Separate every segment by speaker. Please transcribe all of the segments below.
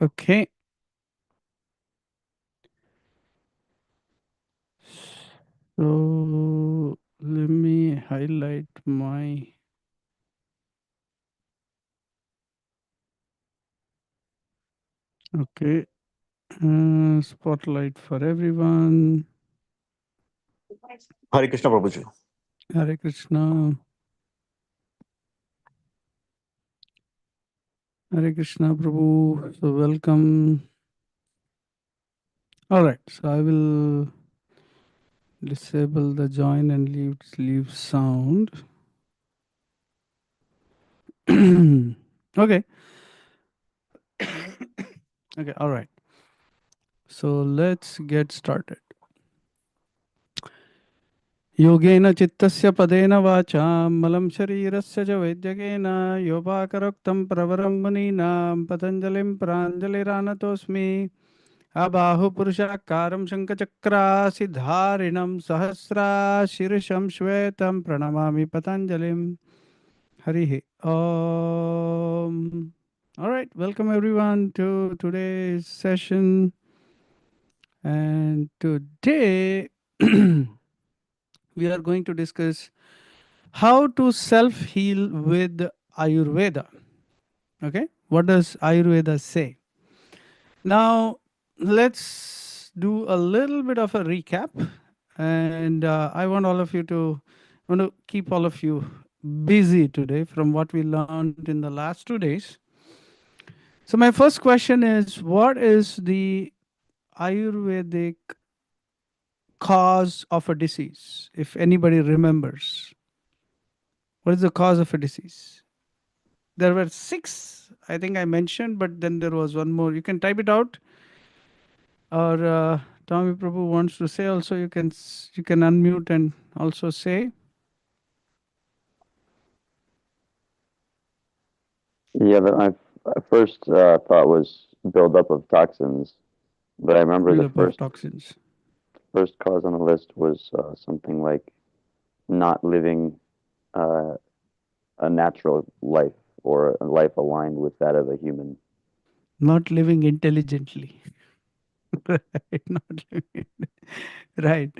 Speaker 1: Okay. So let me highlight my. Okay. Spotlight for everyone.
Speaker 2: Hare Krishna Prabhuji.
Speaker 1: Hare Krishna. Hare Krishna Prabhu. So welcome. All right. So I will disable the join and leave sound. Okay. Okay. All right. So let's get started. योगेन चित्तस्य पदेन वाचा मलं शरीरस्य च वैद्यकेन योपाकरोक्तं प्रवरं मुनीनां पतञ्जलिं प्राञ्जलिरानतोऽस्मि अबाहुपुरुषाकारं शङ्खचक्रासिधारिणं सहस्राशीर्षं श्वेतं प्रणमामि पतञ्जलिं हरिः ॐ. All right, welcome everyone to today's session. And today we are going to discuss how to self heal with Ayurveda. Okay, what does Ayurveda say? Now, let's do a little bit of a recap. And I want all of you to, want to keep all of you busy today from what we learned in the last 2 days. So, my first question is, what is the Ayurvedic cause of a disease? If anybody remembers, what is the cause of a disease? There were six, I think I mentioned, but then there was one more. You can type it out, or Tommy Prabhu wants to say also. You can unmute and also say.
Speaker 3: Yeah, I first thought was buildup of toxins, but I remember the
Speaker 1: Buildup of toxins.
Speaker 3: first cause on the list was something like not living uh, a natural life or a life aligned with that of a human.
Speaker 1: Not living intelligently. Right, not living. Right.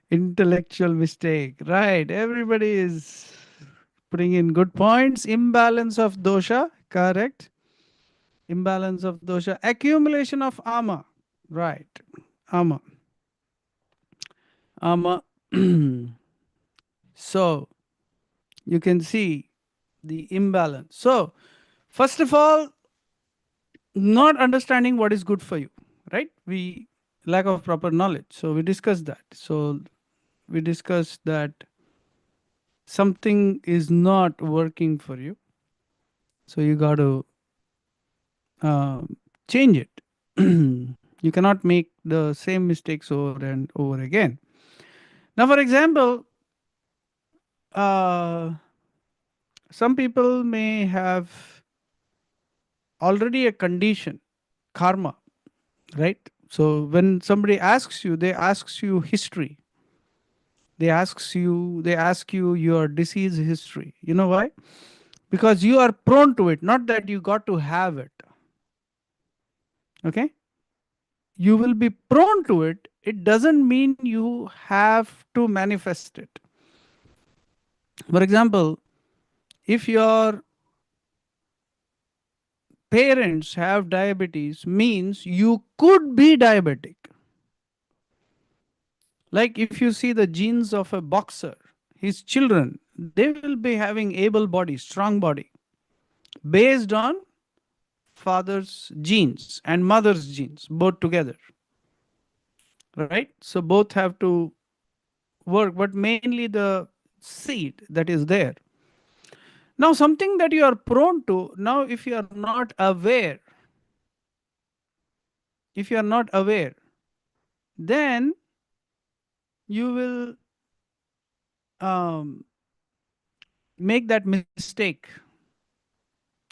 Speaker 1: Intellectual mistake. Right. Everybody is putting in good points. Imbalance of dosha. Correct. Imbalance of dosha. Accumulation of ama. Right. Ama. Ama. So you can see the imbalance. So, first of all, not understanding what is good for you, right? We lack of proper knowledge. So we discussed that. So we discussed that something is not working for you. So you got to change it. You cannot make the same mistakes over and over again. Now, for example, uh, some people may have already a condition, karma, right? So when somebody asks you, they asks you history. They ask you your disease history. You know why? Because you are prone to it, not that you got to have it. Okay? You will be prone to it. It doesn't mean you have to manifest it. For example, if your parents have diabetes, means you could be diabetic. Like if you see the genes of a boxer, his children, they will be having able body, strong body, based on father's genes and mother's genes, both together. Right? So both have to work, but mainly the seed that is there. Now, something that you are prone to, now if you are not aware, then you will um, make that mistake,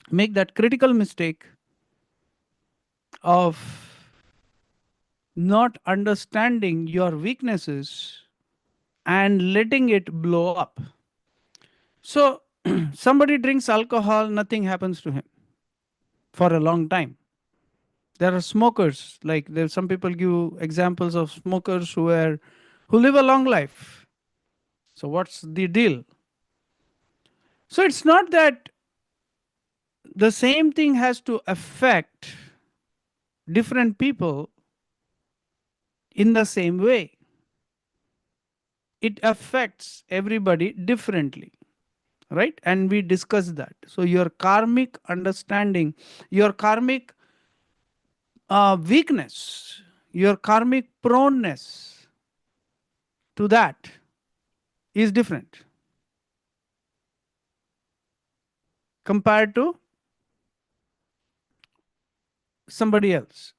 Speaker 1: make that critical mistake of not understanding your weaknesses and letting it blow up. So, somebody drinks alcohol, nothing happens to him for a long time. There are smokers, like there some people give examples of smokers who live a long life. So what's the deal? So it's not that the same thing has to affect different people in the same way. It affects everybody differently, right? And we discussed that. So your karmic understanding, your karmic weakness, your karmic proneness to that is different compared to somebody else.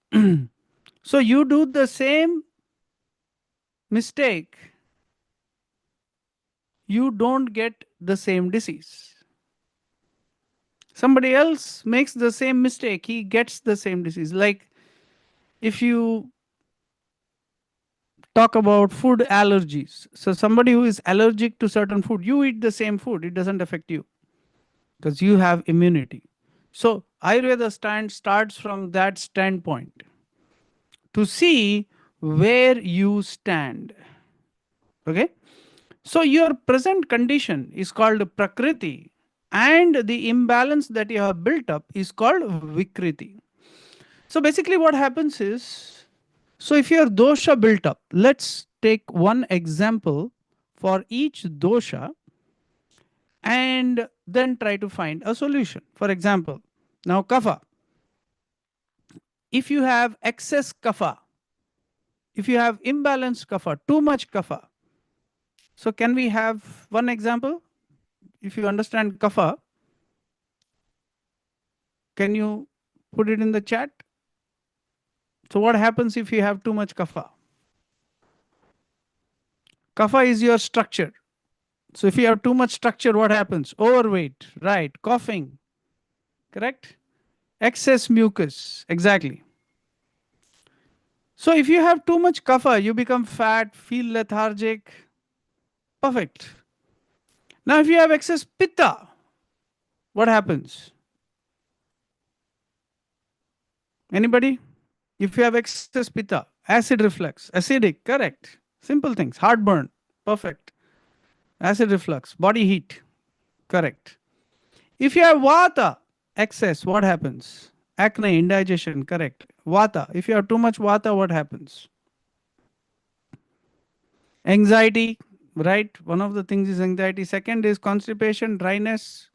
Speaker 1: So you do the same mistake, you don't get the same disease. Somebody else makes the same mistake, he gets the same disease. Like if you talk about food allergies, so somebody who is allergic to certain food, you eat the same food, it doesn't affect you because you have immunity. So Ayurveda starts from that standpoint to see where you stand. Okay. So your present condition is called prakriti, and the imbalance that you have built up is called vikriti. So basically, what happens is, so if your dosha built up, let's take one example for each dosha and then try to find a solution. For example, now kapha. If you have excess kapha, if you have imbalanced kapha, too much kapha, so can we have one example? If you understand kapha, can you put it in the chat? So what happens if you have too much kapha? Kapha is your structure. So if you have too much structure, what happens? Overweight, right? Coughing, correct? Excess mucus, exactly. So if you have too much kapha, you become fat, feel lethargic. Perfect. Now if you have excess pitta, what happens? Anybody? If you have excess pitta, acid reflux, acidic, correct. Simple things. Heartburn, perfect. Acid reflux, body heat, correct. If you have vata, excess, what happens? Acne, indigestion, correct. Vata, if you have too much vata, what happens? Anxiety, right? One of the things is anxiety. Second is constipation, dryness,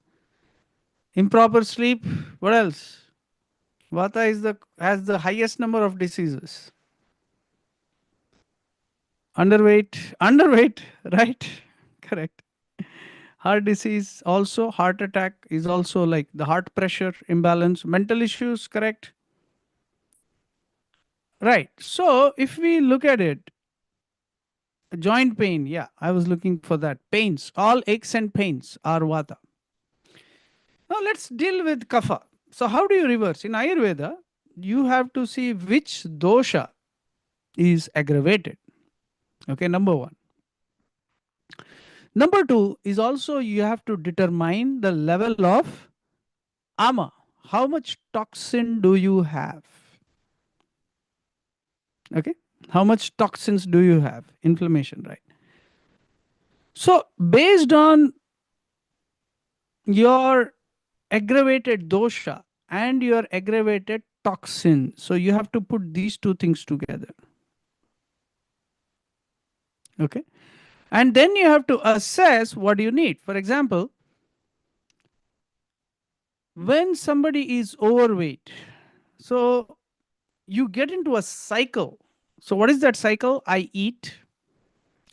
Speaker 1: improper sleep. What else? Vata has the highest number of diseases. Underweight, right? Correct. Heart disease, also heart attack is also like the heart pressure imbalance. Mental issues, correct? Right. So if we look at it, joint pain, yeah, I was looking for that. Pains, all aches and pains are vata. Now let's deal with kapha. So how do you reverse? In Ayurveda, you have to see which dosha is aggravated. Okay, number one. Number two is also you have to determine the level of ama. How much toxin do you have? Okay. How much toxins do you have? Inflammation, right? So based on your aggravated dosha and your aggravated toxin, so you have to put these two things together. Okay. And then you have to assess what you need. For example, when somebody is overweight, so you get into a cycle. So what is that cycle? I eat,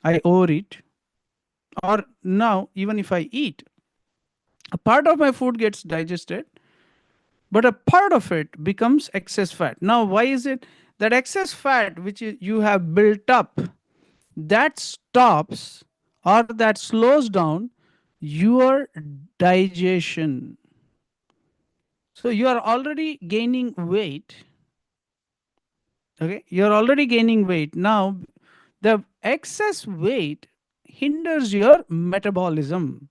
Speaker 1: I overeat, or now even if I eat, a part of my food gets digested, but a part of it becomes excess fat. Now, why is it that excess fat which you have built up that stops or that slows down your digestion? So you are already gaining weight. Okay, you're already gaining weight. Now, the excess weight hinders your metabolism.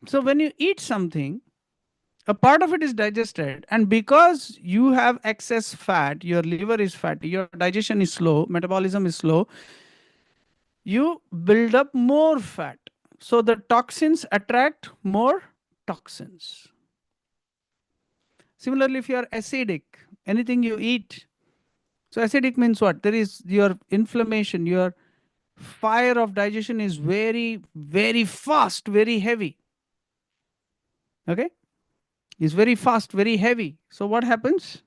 Speaker 1: So when you eat something, a part of it is digested, and because you have excess fat, your liver is fatty, your digestion is slow, metabolism is slow, you build up more fat. So the toxins attract more toxins. Similarly, if you are acidic, anything you eat, so acidic means what? There is your inflammation, your fire of digestion is very, very fast, very heavy. Okay? Is very fast, very heavy. So what happens?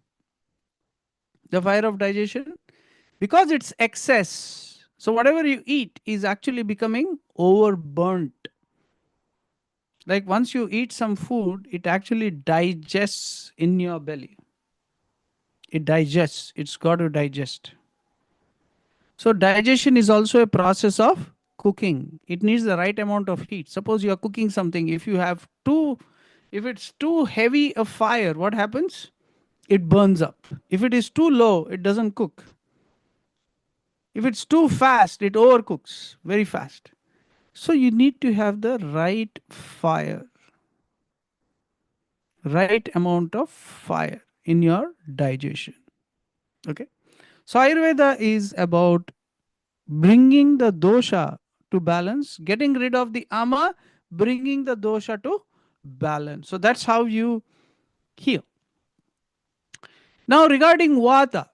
Speaker 1: The fire of digestion, because it's excess. So whatever you eat is actually becoming overburnt. Like once you eat some food, it actually digests in your belly. It digests. It's got to digest. So digestion is also a process of cooking. It needs the right amount of heat. Suppose you are cooking something. If it's too heavy a fire, what happens? It burns up. If it is too low, it doesn't cook. If it's too fast, it overcooks very fast. So you need to have the right fire, right amount of fire in your digestion. Okay. So Ayurveda is about bringing the dosha to balance, getting rid of the ama, bringing the dosha to balance. So that's how you heal. Now, regarding vata,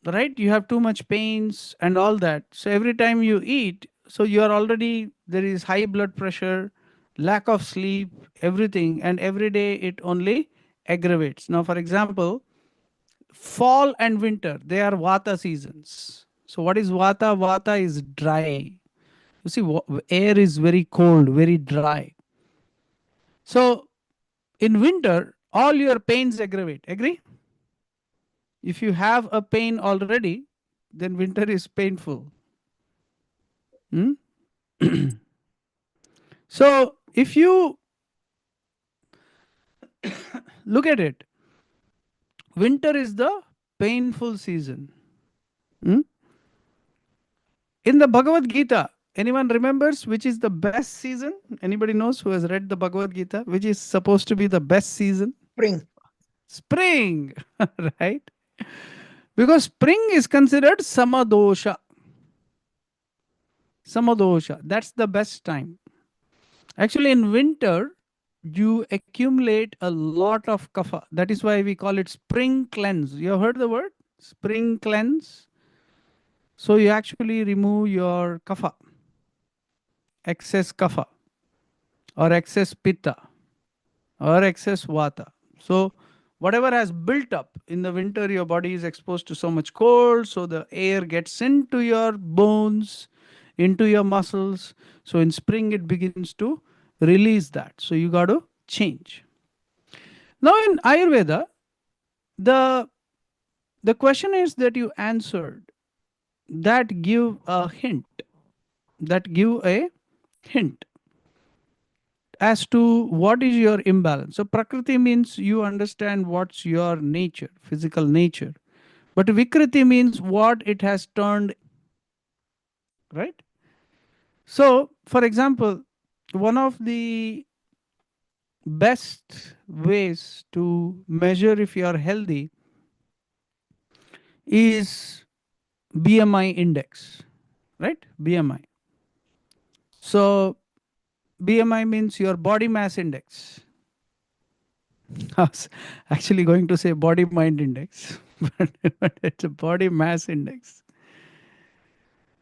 Speaker 1: right? You have too much pains and all that. So every time you eat, so you are already, there is high blood pressure, lack of sleep, everything, and every day it only aggravates. Now, for example, fall and winter, they are vata seasons. So what is vata? Vata is dry. You see, air is very cold, very dry. So in winter, all your pains aggravate. Agree? If you have a pain already, then winter is painful. Hmm? So if you look at it, winter is the painful season. Hmm? In the Bhagavad Gita, anyone remembers which is the best season? Anybody knows who has read the Bhagavad Gita? Which is supposed to be the best season?
Speaker 2: Spring.
Speaker 1: Spring, right? Because spring is considered samadosha. Samadosha. That's the best time. Actually, in winter, you accumulate a lot of kapha. That is why we call it spring cleanse. You have heard the word? Spring cleanse. So you actually remove your kapha, excess kapha, or excess pitta, or excess vata. So whatever has built up in the winter, your body is exposed to so much cold, so the air gets into your bones, into your muscles. So in spring, it begins to release that. So you got to change. Now in Ayurveda, the the question is that you answered that give a hint, that give a hint as to what is your imbalance. So Prakriti means you understand what's your nature, physical nature. But Vikriti means what it has turned, right? So, for example, one of the best ways to measure if you are healthy is BMI index, right? BMI. So, BMI means your body mass index. I was actually going to say body mind index, but it's a body mass index.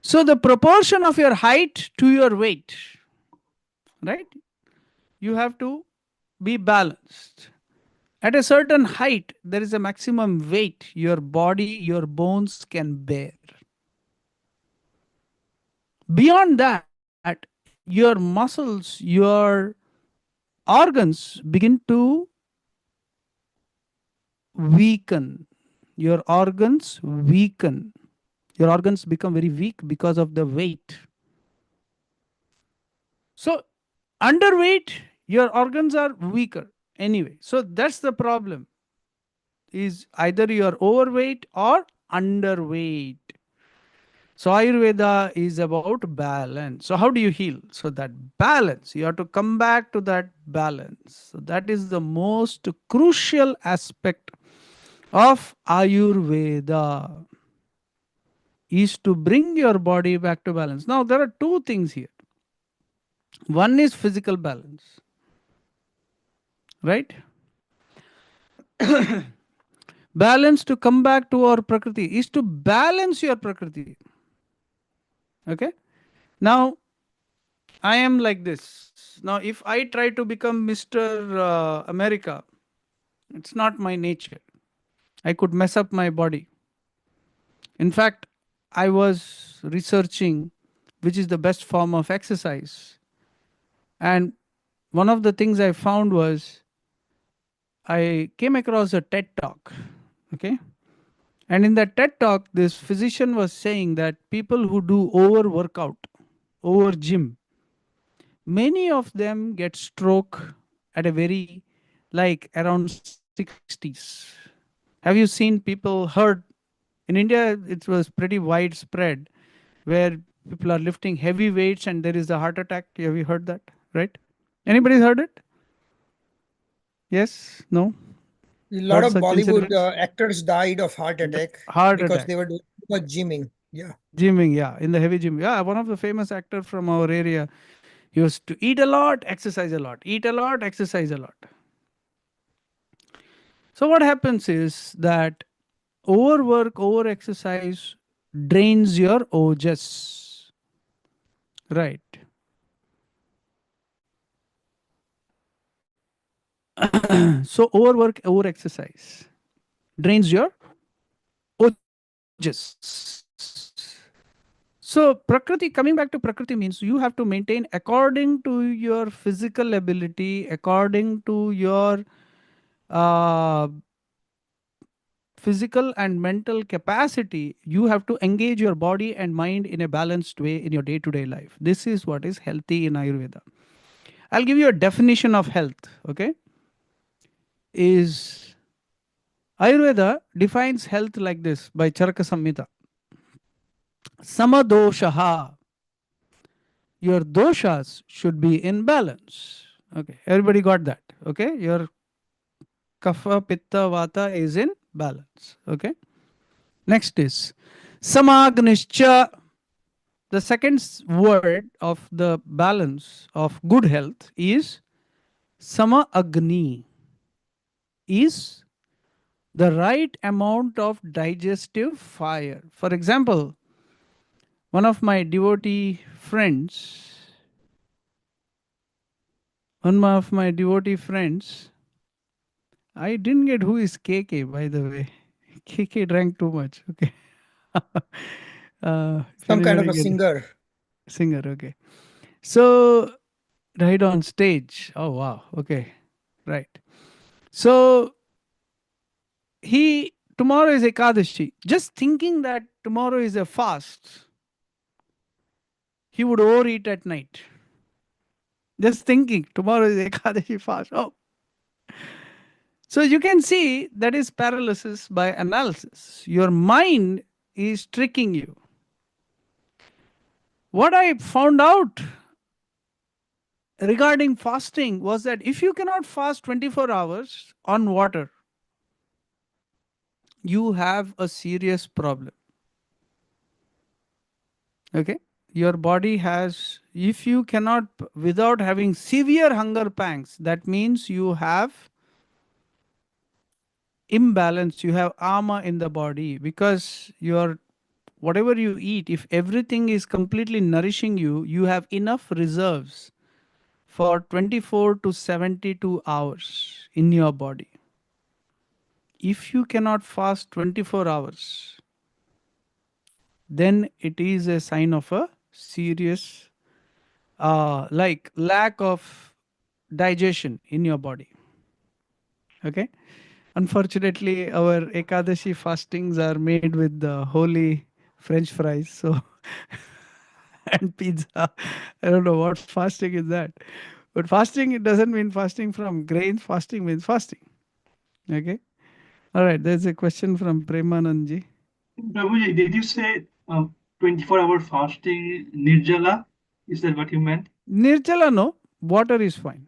Speaker 1: So, the proportion of your height to your weight, right? You have to be balanced. At a certain height, there is a maximum weight your body, your bones can bear. Beyond that, your muscles, your organs begin to weaken. Your organs weaken. Your organs become very weak because of the weight. So, underweight, your organs are weaker anyway. So, that's the problem. Is either you are overweight or underweight. So Ayurveda is about balance. So how do you heal? So that balance, you have to come back to that balance. So that is the most crucial aspect of Ayurveda, is to bring your body back to balance. Now there are two things here. One is physical balance, right? Balance, to come back to our prakriti, is to balance your prakriti. Okay. Now I am like this. Now, if I try to become Mr. America, it's not my nature. I could mess up my body. In fact, I was researching which is the best form of exercise. And one of the things I found was I came across a TED talk. Okay. And in that TED talk, this physician was saying that people who do over workout, over gym, many of them get stroke at a very, like, around 60s. Have you seen people hurt? In India it was pretty widespread, where people are lifting heavy weights and there is a heart attack. Have you heard that? Right? Anybody's heard it? Yes? No?
Speaker 2: A lot
Speaker 1: Heard
Speaker 2: of
Speaker 1: such
Speaker 2: Bollywood
Speaker 1: incidents?
Speaker 2: actors died of heart attack
Speaker 1: Heart
Speaker 2: because
Speaker 1: attack.
Speaker 2: they were doing too much gymming. Yeah.
Speaker 1: Gymming, yeah, in the heavy gym. Yeah, one of the famous actor from our area used to eat a lot, exercise a lot, eat a lot, exercise a lot. So what happens is that overwork, over exercise drains your ojas. Right. So overwork, over exercise drains your ojas. So Prakriti, coming back to Prakriti, means you have to maintain according to your physical ability, according to your uh, physical and mental capacity. You have to engage your body and mind in a balanced way in your day to day life. This is what is healthy in Ayurveda. I'll give you a definition of health. Okay. Is Ayurveda defines health like this by Charaka Samhita. Samadoshaha. Your doshas should be in balance. Okay. Everybody got that. Okay. Your kapha, pitta, vata is in balance. Okay. Next is Samagnischa. The second word of the balance of good health is Sama Agni, is the right amount of digestive fire. For example, one of my devotee friends, I didn't get who is KK, by the way. KK drank too much. Okay. If
Speaker 2: Some kind of
Speaker 1: anybody
Speaker 2: a
Speaker 1: get
Speaker 2: singer.
Speaker 1: singer, okay. So right on stage. Oh wow. Okay. Right. So he tomorrow is Ekadashi. Just thinking that tomorrow is a fast, he would overeat at night. Just thinking tomorrow is Ekadashi fast. Oh, so you can see that is paralysis by analysis. Your mind is tricking you. What I found out regarding fasting was that if you cannot fast 24 hours on water, you have a serious problem. Okay. Your body has, if you cannot, without having severe hunger pangs, that means you have imbalance, you have ama in the body, because your whatever you eat, if everything is completely nourishing you, you have enough reserves for 24 to 72 hours in your body. If you cannot fast 24 hours, then it is a sign of a serious like lack of digestion in your body. Okay. Unfortunately, our Ekadashi fastings are made with the holy French fries. So, and pizza. I don't know what fasting is that. But fasting, it doesn't mean fasting from grains. Fasting means fasting. Okay. All right. There's a question from Premanandji.
Speaker 4: Prabhuji, did you say 24-hour fasting, nirjala? Is that what you meant?
Speaker 1: Nirjala, no. Water is fine.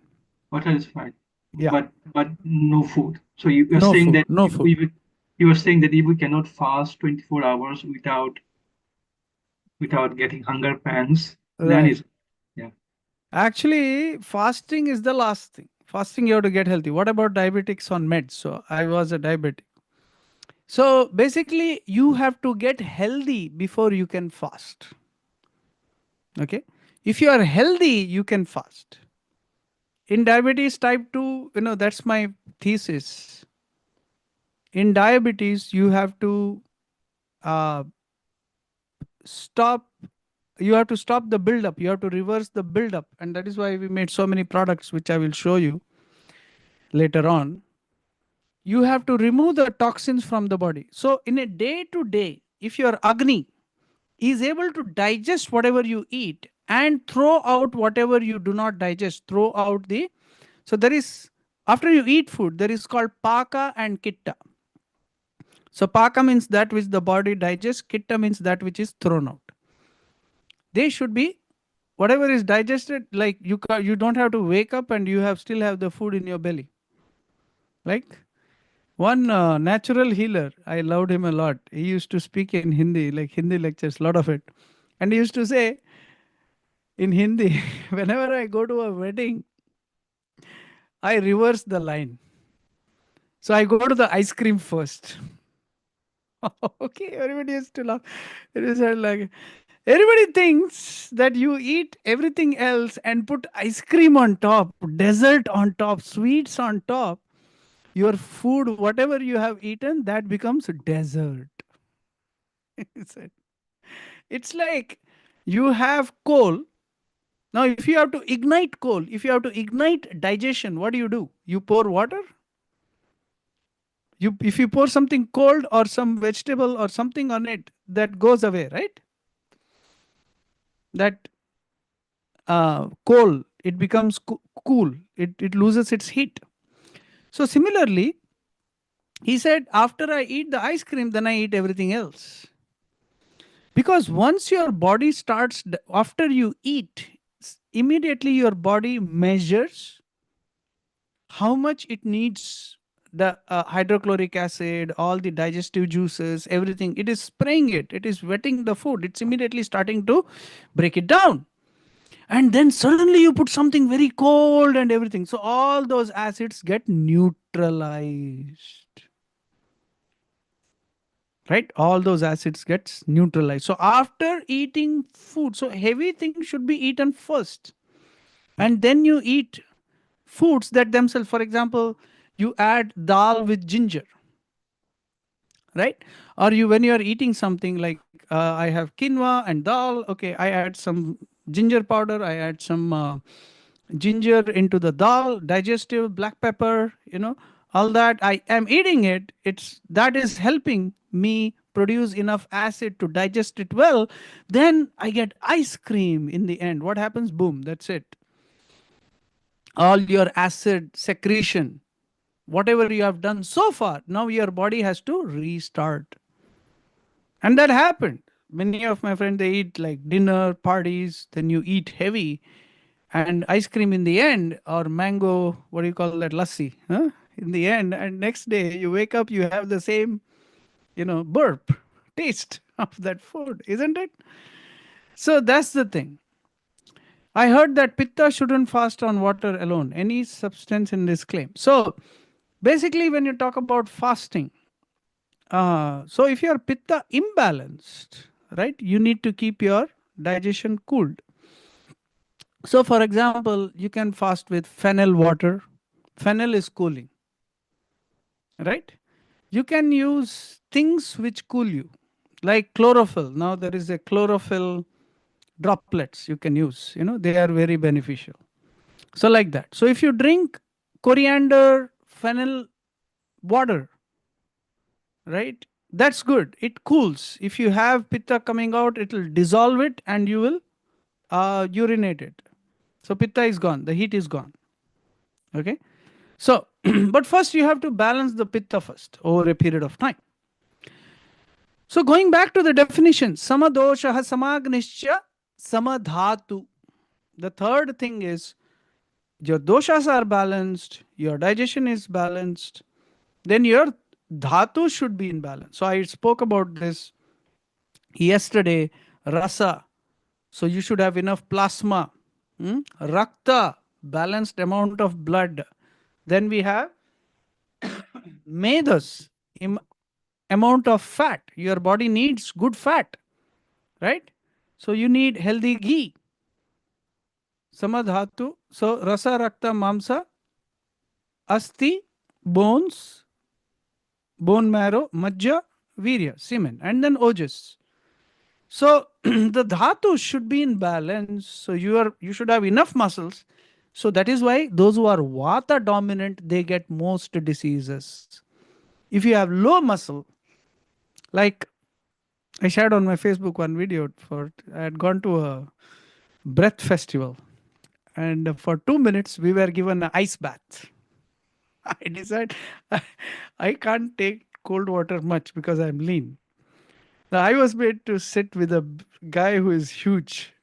Speaker 4: Water is fine,
Speaker 1: Yeah.
Speaker 4: but no food. So you are
Speaker 1: No
Speaker 4: saying
Speaker 1: food.
Speaker 4: that
Speaker 1: No food.
Speaker 4: you are saying that if we cannot fast 24 hours without getting hunger pangs, then
Speaker 1: Right.
Speaker 4: is yeah.
Speaker 1: Actually, fasting is the last thing. Fasting, you have to get healthy. What about diabetics on meds? So I was a diabetic. So basically, you have to get healthy before you can fast. Okay. If you are healthy, you can fast. In diabetes type 2, that's my thesis. In diabetes, you have to uh, stop. You have to stop the buildup. You have to reverse the buildup. And that is why we made so many products, which I will show you later on. You have to remove the toxins from the body. So in a day to day, if your Agni is able to digest whatever you eat and throw out whatever you do not digest, throw out the, so there is, after you eat food, there is called Paka and Kitta. So Paka means that which the body digests, Kitta means that which is thrown out. They should be, whatever is digested, like you don't have to wake up and you have still have the food in your belly. Like, one natural healer, I loved him a lot. He used to speak in Hindi, like Hindi lectures, a lot of it. And he used to say in Hindi, whenever I go to a wedding, I reverse the line. So I go to the ice cream first. Okay, everybody used to laugh. It is like, everybody thinks that you eat everything else and put ice cream on top, dessert on top, sweets on top. Your food, whatever you have eaten, that becomes dessert. He said. It's like you have coal. Now, if you have to ignite coal, if you have to ignite digestion, what do? You pour water. If you pour something cold or some vegetable or something on it, that goes away, right? That coal, it becomes cool. It loses its heat. So similarly, he said, after I eat the ice cream, then I eat everything else. Because once your body starts, after you eat, immediately your body measures how much it needs the hydrochloric acid, all the digestive juices, everything. It is spraying it. It is wetting the food. It's immediately starting to break it down. And then suddenly you put something very cold and everything. So all those acids get neutralized. Right? All those acids gets neutralized. So after eating food, so heavy things should be eaten first. And then you eat foods that themselves, for example, you add dal with ginger, right? Or you, when you are eating something like I have quinoa and dal, okay, I add some ginger powder, I add some ginger into the dal, digestive, black pepper, all that. I am eating it. It's that is helping me produce enough acid to digest it well. Then I get ice cream in the end. What happens? Boom, that's it. All your acid secretion, whatever you have done so far, now your body has to restart. And that happened. Many of my friends, they eat like dinner, parties, then you eat heavy and ice cream in the end, or mango, what do you call that, lassi, huh? In the end, and next day you wake up, you have the same, burp taste of that food, isn't it? So that's the thing. I heard that pitta shouldn't fast on water alone, any substance in this claim. So basically, when you talk about fasting, so if you are pitta imbalanced, right, you need to keep your digestion cooled. So, for example, you can fast with fennel water. Fennel is cooling, right? You can use things which cool you, like chlorophyll. Now there is a chlorophyll droplets you can use. They are very beneficial. So like that. So if you drink coriander, fennel water, right? That's good. It cools. If you have pitta coming out, it will dissolve it and you will urinate it. So pitta is gone. The heat is gone. Okay. So, but first you have to balance the pitta first over a period of time. So going back to the definition, samadosha samagnischa samadhatu. The third thing is your doshas are balanced, your digestion is balanced, then your dhatu should be in balance. So I spoke about this yesterday, rasa. So you should have enough plasma, rakta, balanced amount of blood. Then we have medas, amount of fat. Your body needs good fat, right? So you need healthy ghee. Samadhatu. So rasa, rakta, mamsa, asti, bones, bone marrow, majja, virya, semen, and then ojas. So the dhatu should be in balance. So you should have enough muscles. So that is why those who are vata dominant, they get most diseases. If you have low muscle, like I shared on my Facebook one video, I had gone to a breath festival, and for 2 minutes we were given an ice bath. I decided I can't take cold water much because I'm lean. Now, I was made to sit with a guy who is huge,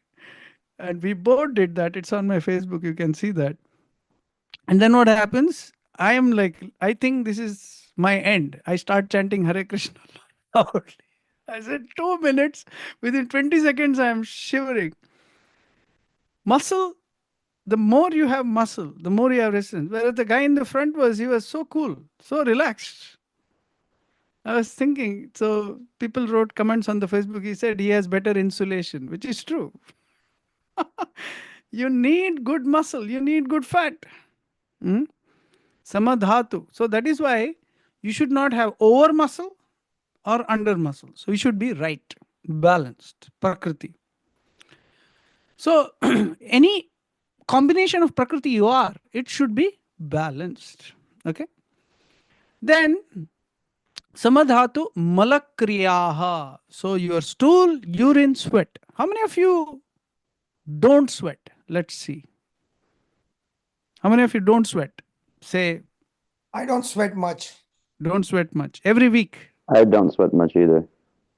Speaker 1: and we both did that. It's on my Facebook. You can see that. And then what happens? I am like, I think this is my end. I start chanting Hare Krishna loudly. I said 2 minutes. Within 20 seconds, I am shivering. Muscle, the more you have muscle, the more you have resistance. Whereas the guy in the front he was so cool, so relaxed. I was thinking, so people wrote comments on the Facebook. He said he has better insulation, which is true. You need good muscle, you need good fat. Samadhatu. So that is why you should not have over muscle or under muscle. So you should be right, balanced, prakriti. So any combination of prakriti you are, it should be balanced. Okay. Then samadhatu malakriyaha. So your stool, urine, sweat. How many of you don't sweat? Let's see. How many of you don't sweat? Say,
Speaker 2: I don't sweat much.
Speaker 1: don't sweat much. Every week.
Speaker 3: I don't sweat much either.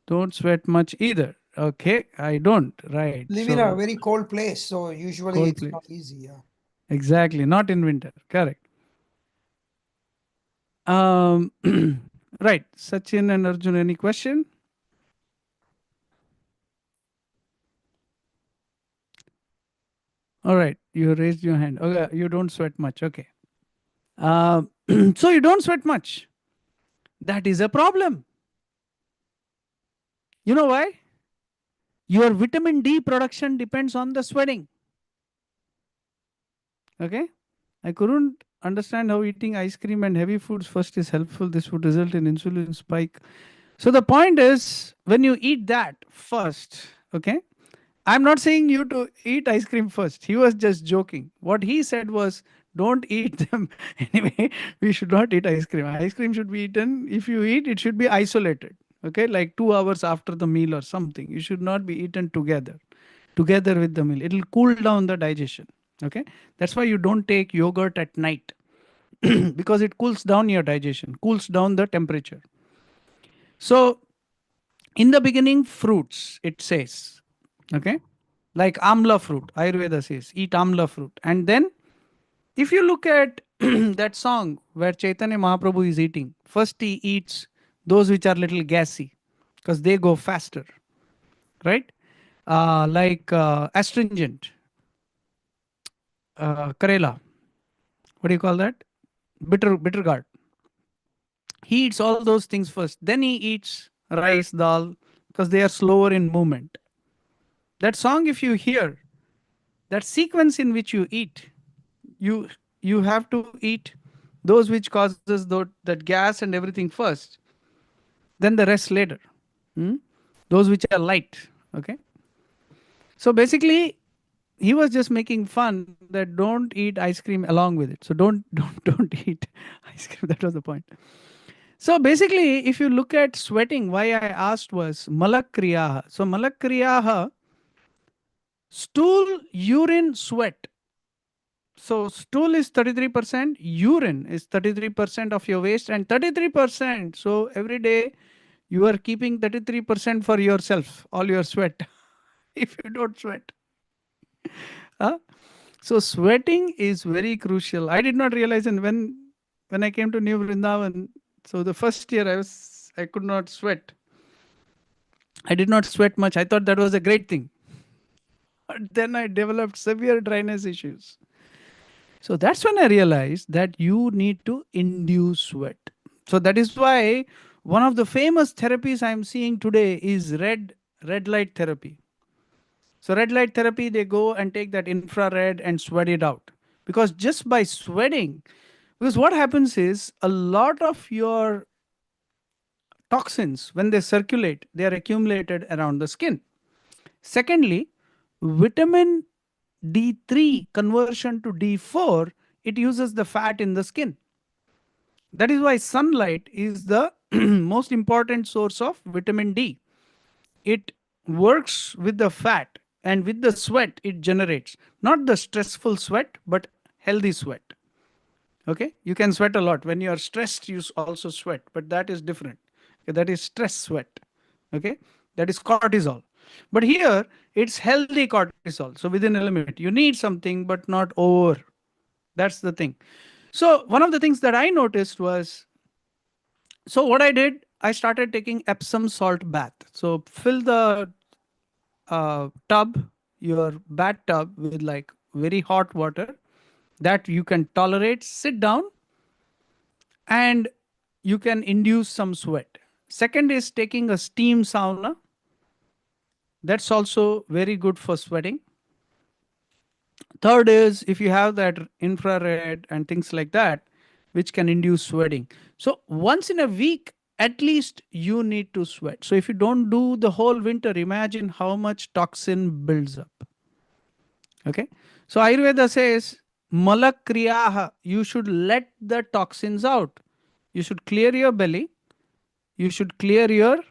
Speaker 1: Don't sweat much either. Okay, I don't. Right.
Speaker 2: Live
Speaker 1: So,
Speaker 2: in a very cold place, so usually
Speaker 1: cold
Speaker 2: it's
Speaker 1: place.
Speaker 2: not easy. Yeah.
Speaker 1: Exactly. Not in winter. Correct. Right. Sachin and Arjun, any question? All right. You raised your hand. Okay. You don't sweat much. Okay. So you don't sweat much. That is a problem. You know why? Your vitamin D production depends on the sweating. Okay. I couldn't understand how eating ice cream and heavy foods first is helpful. This would result in insulin spike. So the point is, when you eat that first, okay, I'm not saying you to eat ice cream first. He was just joking. What he said was, don't eat them. Anyway, we should not eat ice cream. Ice cream should be eaten. If you eat, it should be isolated. Okay, like 2 hours after the meal or something. You should not be eaten together with the meal. It will cool down the digestion. Okay, that's why you don't take yogurt at night because it cools down your digestion, cools down the temperature. So in the beginning, fruits, it says, okay, like amla fruit, Ayurveda says, eat amla fruit. And then if you look at that song where Chaitanya Mahaprabhu is eating, first he eats those which are little gassy because they go faster, right? Like astringent, Karela, what do you call that? Bitter gourd. He eats all those things first. Then he eats rice, dal, because they are slower in movement. That song, if you hear, that sequence in which you eat, you have to eat those which causes that gas and everything first, then the rest later. Those which are light. Okay. So basically, he was just making fun that don't eat ice cream along with it. So don't eat ice cream. That was the point. So basically, if you look at sweating, why I asked was malakriyaha. So malakriyaha, stool, urine, sweat. So stool is 33%, urine is 33% of your waste and 33%. So every day You are keeping 33% for yourself, all your sweat, if you don't sweat. Huh? So sweating is very crucial. I did not realize, and when I came to New Vrindavan, so the first year I could not sweat. I did not sweat much. I thought that was a great thing. But then I developed severe dryness issues. So that's when I realized that you need to induce sweat. So that is why one of the famous therapies I'm seeing today is red light therapy. So red light therapy, they go and take that infrared and sweat it out. Because just by sweating, because what happens is a lot of your toxins, when they circulate, they are accumulated around the skin. Secondly, vitamin D3 conversion to D4, it uses the fat in the skin. That is why sunlight is the most important source of vitamin D. It works with the fat, and with the sweat it generates not the stressful sweat but healthy sweat. Okay, you can sweat a lot. When you are stressed, you also sweat, but that is different. Okay, that is stress sweat. Okay, that is cortisol. But here it's healthy cortisol. So within a limit, you need something, but not over. That's the thing. So one of the things that I noticed was, so what I did, I started taking Epsom salt bath. So fill the tub, your bath tub, with like very hot water that you can tolerate. Sit down and you can induce some sweat. Second is taking a steam sauna. That's also very good for sweating. Third is if you have that infrared and things like that, which can induce sweating. So once in a week, at least you need to sweat. So if you don't do the whole winter, imagine how much toxin builds up. Okay. So Ayurveda says, malak kriyaha, you should let the toxins out. You should clear your belly. You should clear your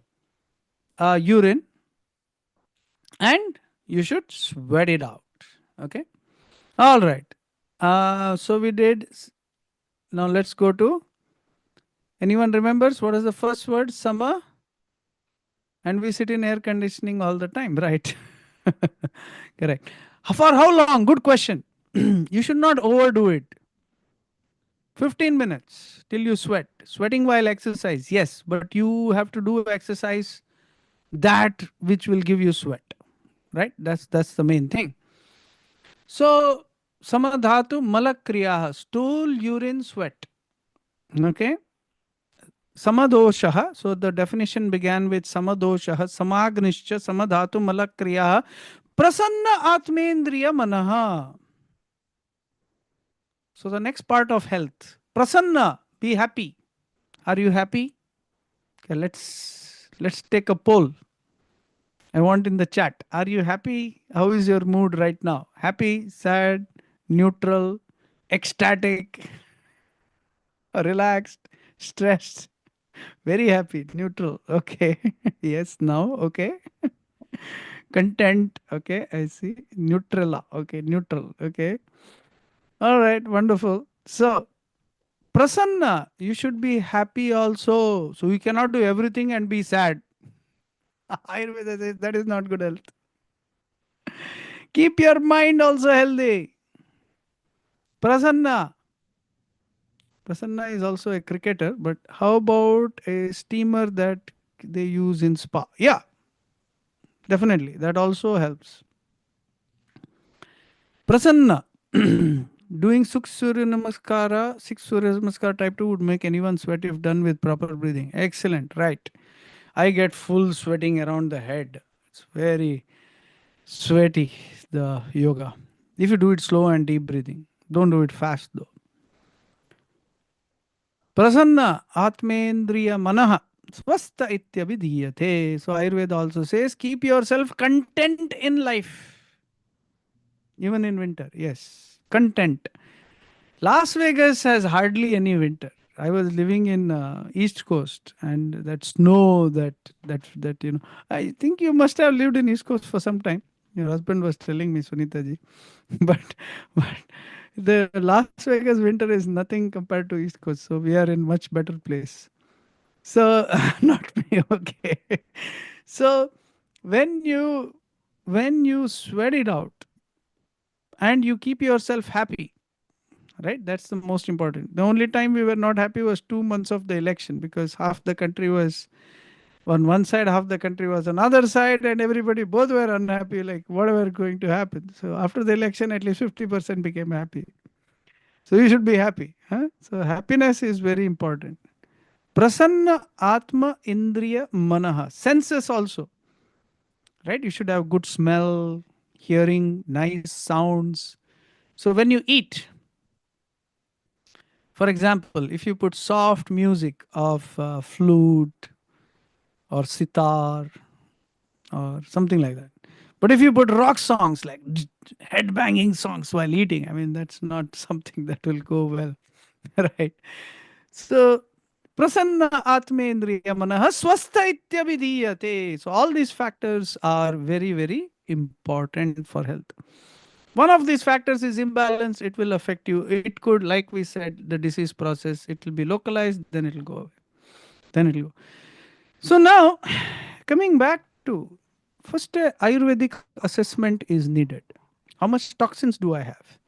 Speaker 1: urine, and you should sweat it out. Okay. All right. So we did. Now let's go to. Anyone remembers what is the first word? Summer. And we sit in air conditioning all the time, right? Correct. For how long? Good question. You should not overdo it. 15 minutes till you sweat. Sweating while exercise, yes, but you have to do exercise that which will give you sweat, right? That's the main thing. So samadhatu malakriyaha, stool, urine, sweat. Okay. Samadoshaha. So the definition began with samadoshaha, samagnischa, samadhatu malakriyaha, prasanna atmendriya manaha. So the next part of health, prasanna, be happy. Are you happy? Okay, let's take a poll. I want in the chat. Are you happy? How is your mood right now? Happy, sad, neutral, ecstatic, relaxed, stressed, very happy, neutral. Okay. Yes, now. Okay. Content. Okay. I see. Neutral. Okay. Neutral. Okay. All right. Wonderful. So, prasanna, you should be happy also. So, we cannot do everything and be sad. Ayurveda says that is not good health. Keep your mind also healthy. Prasanna. Prasanna is also a cricketer, but how about a steamer that they use in spa? Yeah, definitely. That also helps. Prasanna. Doing Surya Namaskara, 6 Surya Namaskara type 2 would make anyone sweat if done with proper breathing. Excellent, right. I get full sweating around the head. It's very sweaty, the yoga. If you do it slow and deep breathing, don't do it fast though. Prasanna Atmendriya Manaha Swastha Ityabhidhiyate. So Ayurveda also says, keep yourself content in life. Even in winter, yes. Content. Las Vegas has hardly any winter. I was living in East Coast, and that snow, that I think you must have lived in East Coast for some time. Your husband was telling me, Sunita ji, but the Las Vegas winter is nothing compared to East Coast. So we are in much better place. So not Okay. So when you sweat it out and you keep yourself happy, right? That's the most important. The only time we were not happy was 2 months of the election, because half the country was on one side, half the country was on other side, and everybody both were unhappy, like whatever going to happen. So after the election, at least 50% became happy. So you should be happy. Huh? So happiness is very important. Prasanna Atma Indriya Manaha. Senses also, right? You should have good smell, hearing, nice sounds. So when you eat, for example, if you put soft music of flute or sitar or something like that. But if you put rock songs like head banging songs while eating, I mean, that's not something that will go well, right? So, prasanna atmendriya manaha swastha ityabhidiyate. So, all these factors are very, very important for health. One of these factors is imbalance. It will affect you. It could, like we said, the disease process, it will be localized, then it will go away. Then it will go. So now, coming back to first, Ayurvedic assessment is needed. How much toxins do I have?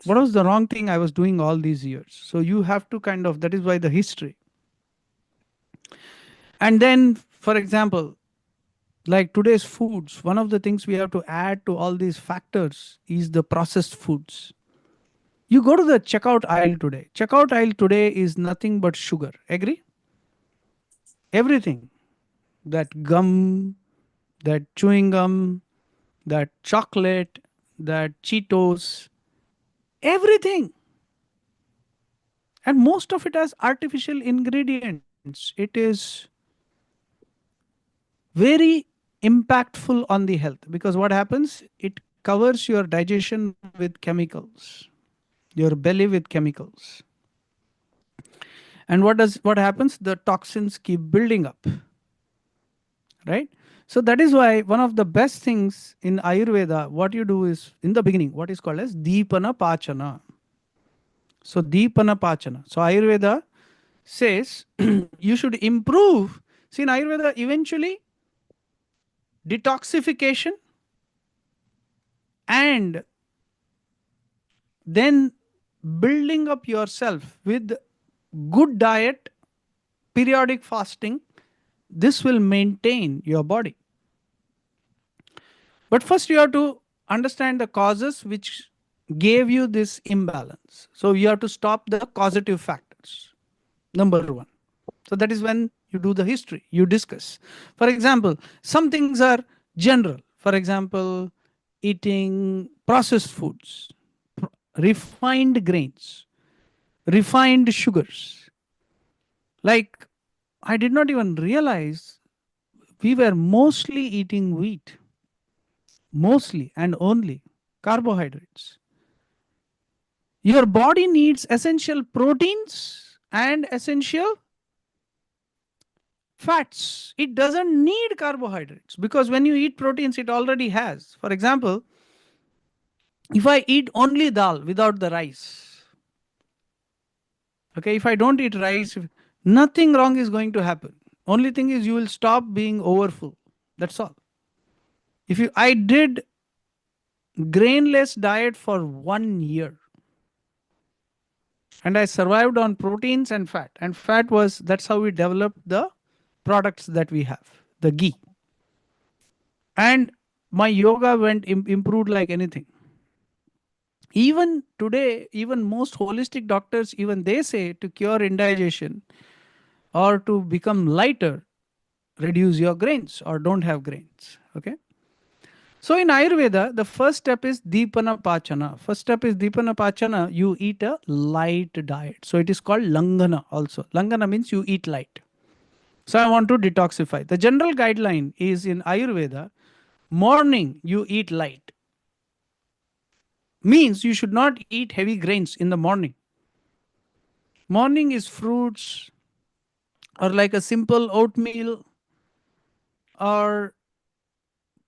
Speaker 1: What was the wrong thing I was doing all these years? So you have to kind of, that is why the history. And then, for example, like today's foods, one of the things we have to add to all these factors is the processed foods. You go to the checkout aisle today. Checkout aisle today is nothing but sugar. Agree? Everything. That gum, that chewing gum, that chocolate, that Cheetos, everything. And most of it has artificial ingredients. It is very impactful on the health, because what happens? It covers your digestion with chemicals, your belly with chemicals. And what happens? The toxins keep building up, right? So that is why one of the best things in Ayurveda, what you do is in the beginning, what is called as Deepana Pachana. So Deepana Pachana. So Ayurveda says you should improve. See, in Ayurveda, eventually detoxification and then building up yourself with good diet, periodic fasting, this will maintain your body. But first you have to understand the causes which gave you this imbalance. So you have to stop the causative factors. Number one. So that is when you do the history, you discuss. For example, some things are general. For example, eating processed foods, refined grains, refined sugars. Like, I did not even realize we were mostly eating wheat, mostly and only carbohydrates. Your body needs essential proteins and essential fats. It doesn't need carbohydrates, because when you eat proteins, it already has. For example, if I eat only dal without the rice, okay, if I don't eat rice, nothing wrong is going to happen. Only thing is you will stop being overfull. That's all. If you, I did grainless diet for 1 year and I survived on proteins and fat. And fat was, that's how we developed the products that we have, the ghee. And my yoga went improved like anything. Even today, even most holistic doctors, even they say to cure indigestion or to become lighter, reduce your grains or don't have grains. Okay. So in Ayurveda, the first step is Deepana Pachana. First step is Deepana Pachana. You eat a light diet. So it is called Langana also. Langana means you eat light. So I want to detoxify. The general guideline is in Ayurveda, morning you eat light. Means you should not eat heavy grains in the morning. Morning is fruits or like a simple oatmeal or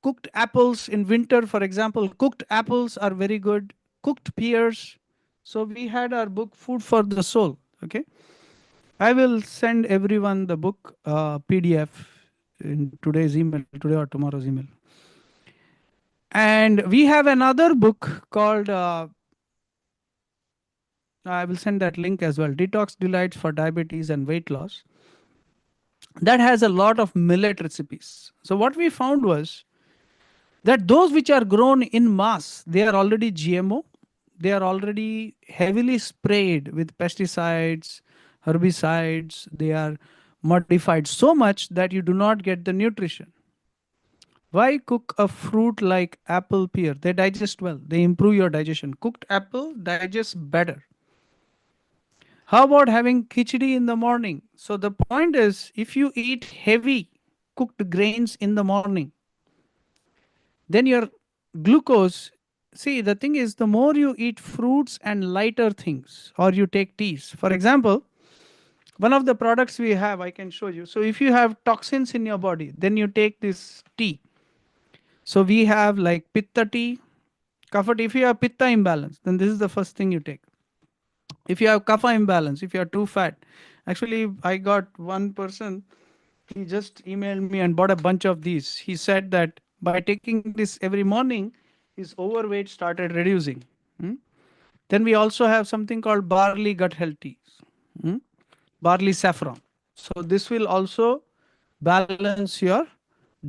Speaker 1: cooked apples in winter, for example. Cooked apples are very good. Cooked pears. So we had our book Food for the Soul. Okay. I will send everyone the book PDF in today's email, today or tomorrow's email. And we have another book called, I will send that link as well, Detox Delights for Diabetes and Weight Loss. That has a lot of millet recipes. So what we found was that those which are grown in mass, they are already GMO. They are already heavily sprayed with pesticides, herbicides. They are modified so much that you do not get the nutrition. Why cook a fruit like apple, pear? They digest well. They improve your digestion. Cooked apple digests better. How about having khichdi in the morning? So the point is, if you eat heavy cooked grains in the morning, then your glucose, see, the thing is, the more you eat fruits and lighter things, or you take teas. For example, one of the products we have, I can show you. So if you have toxins in your body, then you take this tea. So we have like pitta tea, kapha tea. If you have pitta imbalance, then this is the first thing you take. If you have kapha imbalance, if you are too fat, actually, I got one person, he just emailed me and bought a bunch of these. He said that by taking this every morning, his overweight started reducing. Hmm? Then we also have something called barley gut health teas, barley saffron. So this will also balance your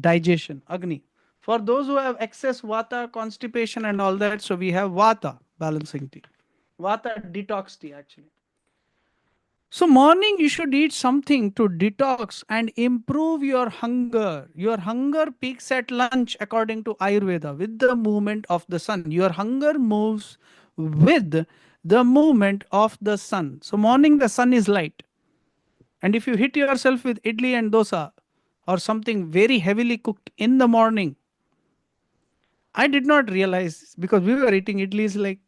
Speaker 1: digestion, Agni. For those who have excess vata, constipation, and all that, so we have vata balancing tea, vata detox tea actually. So morning you should eat something to detox and improve your hunger. Your hunger peaks at lunch according to Ayurveda with the movement of the sun. Your hunger moves with the movement of the sun. So morning the sun is light. And if you hit yourself with idli and dosa or something very heavily cooked in the morning, I did not realize because we were eating idlis like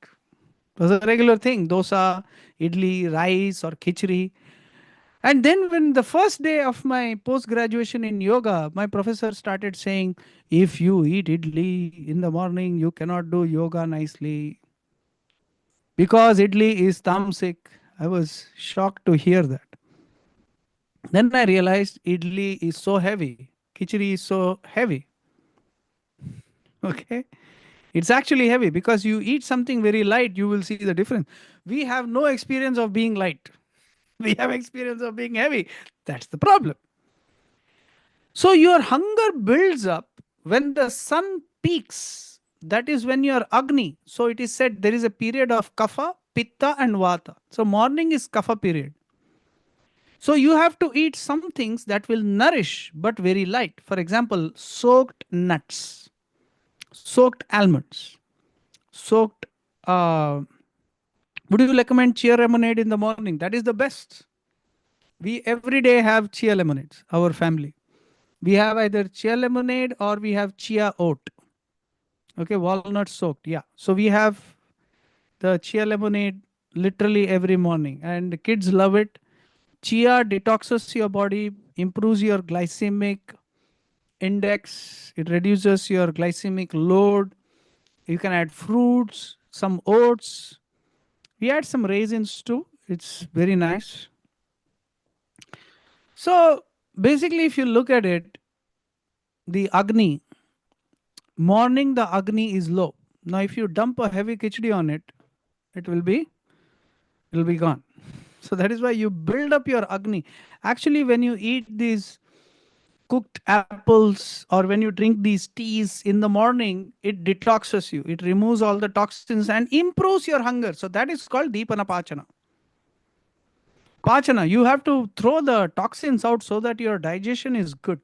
Speaker 1: it was a regular thing, dosa, idli, rice or khichdi. And then, when the first day of my post graduation in yoga, my professor started saying, if you eat idli in the morning, you cannot do yoga nicely because idli is tamasic. I was shocked to hear that. Then I realized idli is so heavy, khichdi is so heavy. Okay. It's actually heavy because you eat something very light, you will see the difference. We have no experience of being light, we have experience of being heavy. That's the problem. So your hunger builds up when the sun peaks. That is when you are Agni. So it is said there is a period of Kapha, Pitta, and Vata. So morning is Kapha period. So you have to eat some things that will nourish but very light. For example, soaked nuts, soaked almonds, soaked. Would you recommend chia lemonade in the morning? That is the best. We every day have chia lemonades, our family. We have either chia lemonade or we have chia oat. Okay, walnut soaked. Yeah. So we have the chia lemonade literally every morning, and the kids love it. Chia detoxes your body, improves your glycemic index, it reduces your glycemic load. You can add fruits, some oats. We add some raisins too. It's very nice. So basically, if you look at it, the Agni, morning the Agni is low. Now, if you dump a heavy khichdi on it, it will be gone. So that is why you build up your Agni. Actually, when you eat these cooked apples or when you drink these teas in the morning, it detoxes you. It removes all the toxins and improves your hunger. So that is called Deepana Pachana. Pachana, you have to throw the toxins out so that your digestion is good.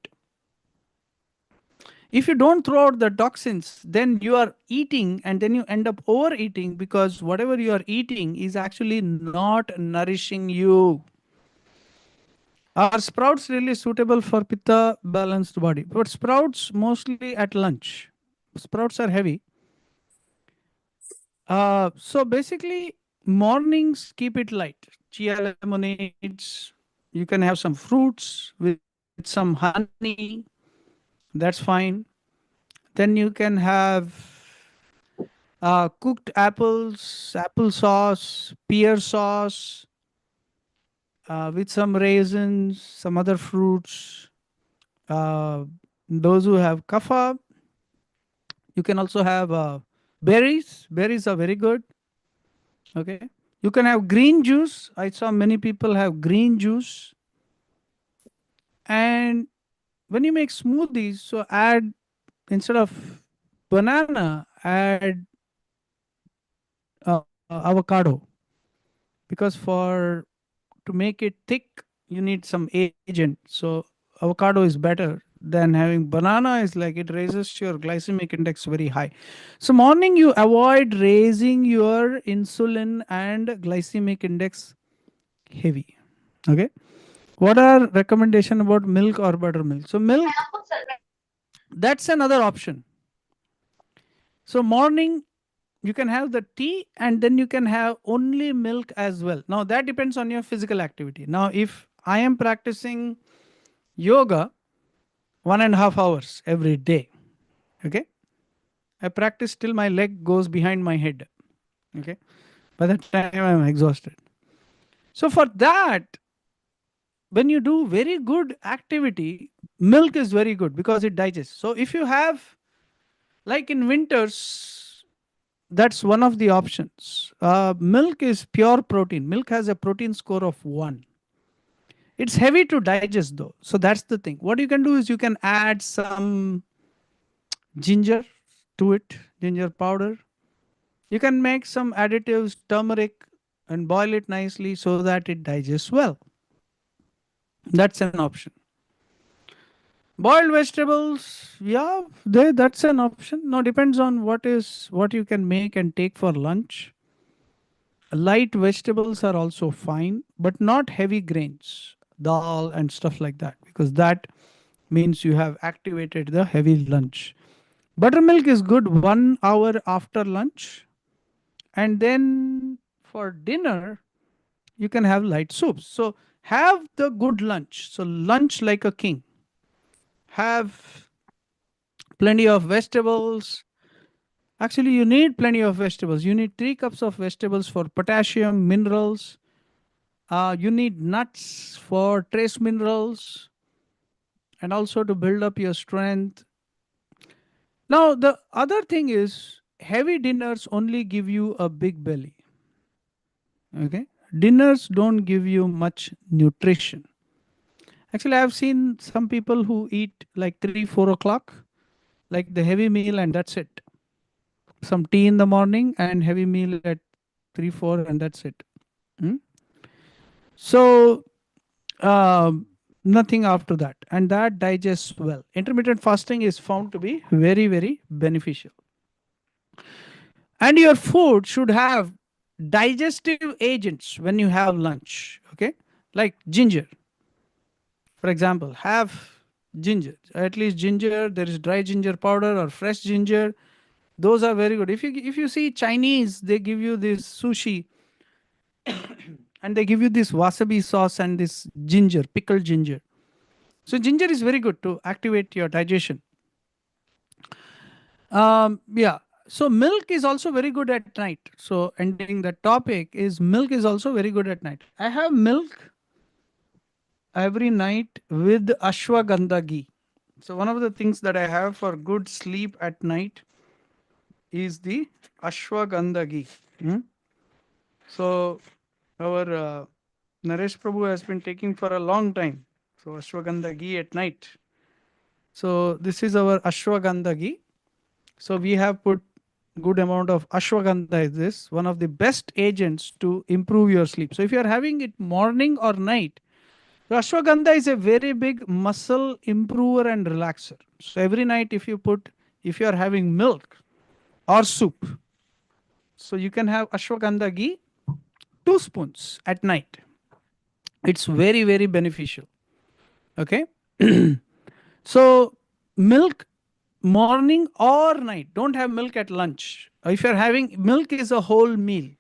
Speaker 1: If you don't throw out the toxins, then you are eating and then you end up overeating because whatever you are eating is actually not nourishing you. Are sprouts really suitable for pitta balanced body? But sprouts mostly at lunch. Sprouts are heavy. So basically, mornings keep it light. Chia lemonades. You can have some fruits with some honey. That's fine. Then you can have cooked apples, apple sauce, pear sauce, with some raisins, some other fruits. Those who have kapha, you can also have berries. Berries are very good. Okay. You can have green juice. I saw many people have green juice. And when you make smoothies, so add, instead of banana, add avocado, because for to make it thick you need some agent. So avocado is better than having banana. Is like it raises your glycemic index very high. So morning you avoid raising your insulin and glycemic index heavy. Okay. What are recommendation about milk or buttermilk? So milk, that's another option. So morning you can have the tea and then you can have only milk as well. Now that depends on your physical activity. Now if I am practicing yoga 1.5 hours every day, okay, I practice till my leg goes behind my head, okay, by the time I'm exhausted. So for that, when you do very good activity, milk is very good because it digests. So if you have, like in winters, that's one of the options. Milk is pure protein. Milk has a protein score of 1. It's heavy to digest though. So that's the thing. What you can do is you can add some ginger to it, ginger powder. You can make some additives, turmeric, and boil it nicely so that it digests well. That's an option. Boiled vegetables, yeah, that's an option. Now depends on what you can make and take for lunch. Light vegetables are also fine, but not heavy grains, dal and stuff like that, because that means you have activated the heavy lunch. Buttermilk is good 1 hour after lunch, and then for dinner you can have light soups. So have the good lunch. So lunch like a king. Have plenty of vegetables. Actually, you need plenty of vegetables. You need 3 cups of vegetables for potassium, minerals. You need nuts for trace minerals and also to build up your strength. Now, the other thing is heavy dinners only give you a big belly. Okay. Dinners don't give you much nutrition. Actually, I've seen some people who eat like 3, 4 o'clock, like the heavy meal, and that's it. Some tea in the morning and heavy meal at 3, 4, and that's it. Hmm? So, nothing after that. And that digests well. Intermittent fasting is found to be very, very beneficial. And your food should have digestive agents when you have lunch. Okay. Like ginger, for example, have ginger, at least ginger. There is dry ginger powder or fresh ginger. Those are very good. If you see Chinese, they give you this sushi and they give you this wasabi sauce and this ginger, pickled ginger. So ginger is very good to activate your digestion. Yeah. So milk is also very good at night. So ending the topic is milk is also very good at night. I have milk every night with ashwagandha ghee. So one of the things that I have for good sleep at night is the ashwagandha ghee. Hmm? So our Naresh Prabhu has been taking for a long time. So ashwagandha ghee at night. So this is our ashwagandha ghee. So we have put good amount of ashwagandha is this one of the best agents to improve your sleep. So if you are having it morning or night, so ashwagandha is a very big muscle improver and relaxer. So every night if you are having milk or soup, so you can have ashwagandha ghee 2 spoons at night. It's very, very beneficial. Okay. So milk morning or night. Don't have milk at lunch. If you're having milk is a whole meal.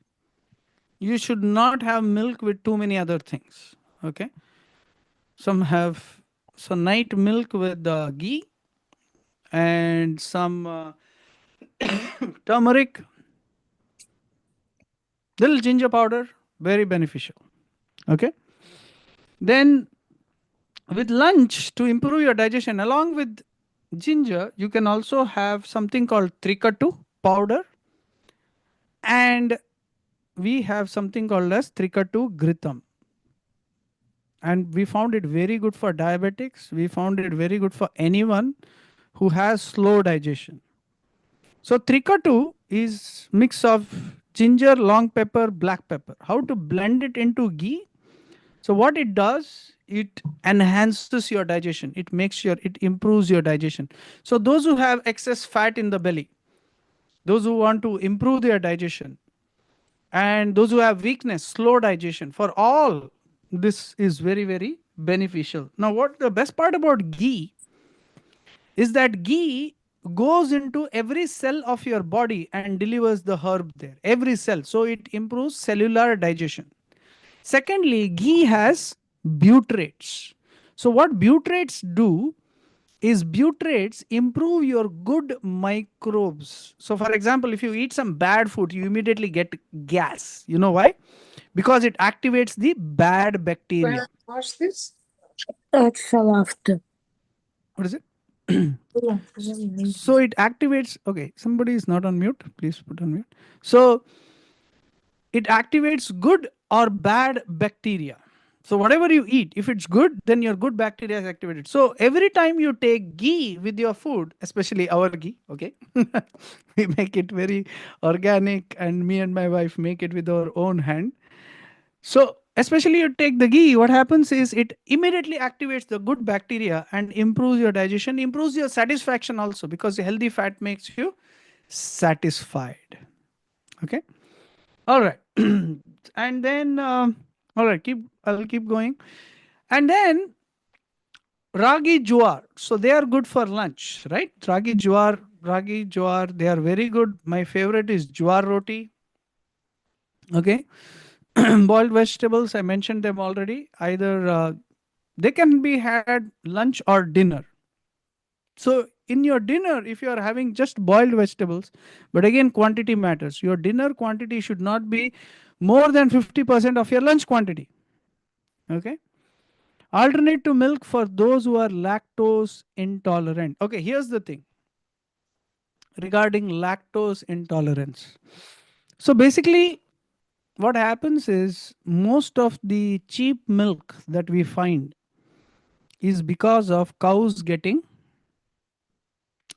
Speaker 1: You should not have milk with too many other things. Okay. Some have night milk with ghee and some turmeric, little ginger powder, very beneficial. Okay. Then with lunch, to improve your digestion, along with ginger, you can also have something called trikatu powder, and we have something called as trikatu gritam. And we found it very good for diabetics. We found it very good for anyone who has slow digestion. So trikatu is mix of ginger, long pepper, black pepper. How to blend it into ghee? So what it does, it enhances your digestion. It improves your digestion. So those who have excess fat in the belly, those who want to improve their digestion, and those who have weakness, slow digestion, for all this is very, very beneficial. Now, what the best part about ghee is that ghee goes into every cell of your body and delivers the herb there, every cell. So it improves cellular digestion. Secondly, ghee has butyrates. So what butyrates do is butyrates improve your good microbes. So for example, if you eat some bad food, you immediately get gas. You know why? Because it activates the bad bacteria.
Speaker 2: Watch this.
Speaker 5: It fell off the.
Speaker 1: What is it?
Speaker 5: Yeah.
Speaker 1: So it activates. Okay, somebody is not on mute. Please put on mute. So it activates good or bad bacteria. So whatever you eat, if it's good, then your good bacteria is activated. So every time you take ghee with your food, especially our ghee, okay, we make it very organic, and me and my wife make it with our own hand. So especially you take the ghee, what happens is it immediately activates the good bacteria and improves your digestion, improves your satisfaction also, because the healthy fat makes you satisfied. Okay. All right. And then, all right, I'll keep going. And then ragi jowar. So they are good for lunch, right? Ragi jowar, they are very good. My favorite is jowar roti. Okay. Boiled vegetables, I mentioned them already. Either they can be had lunch or dinner. So in your dinner, if you are having just boiled vegetables, but again, quantity matters. Your dinner quantity should not be more than 50% of your lunch quantity. Okay. Alternate to milk for those who are lactose intolerant. Okay, here's the thing regarding lactose intolerance. So basically, what happens is most of the cheap milk that we find is because of cows getting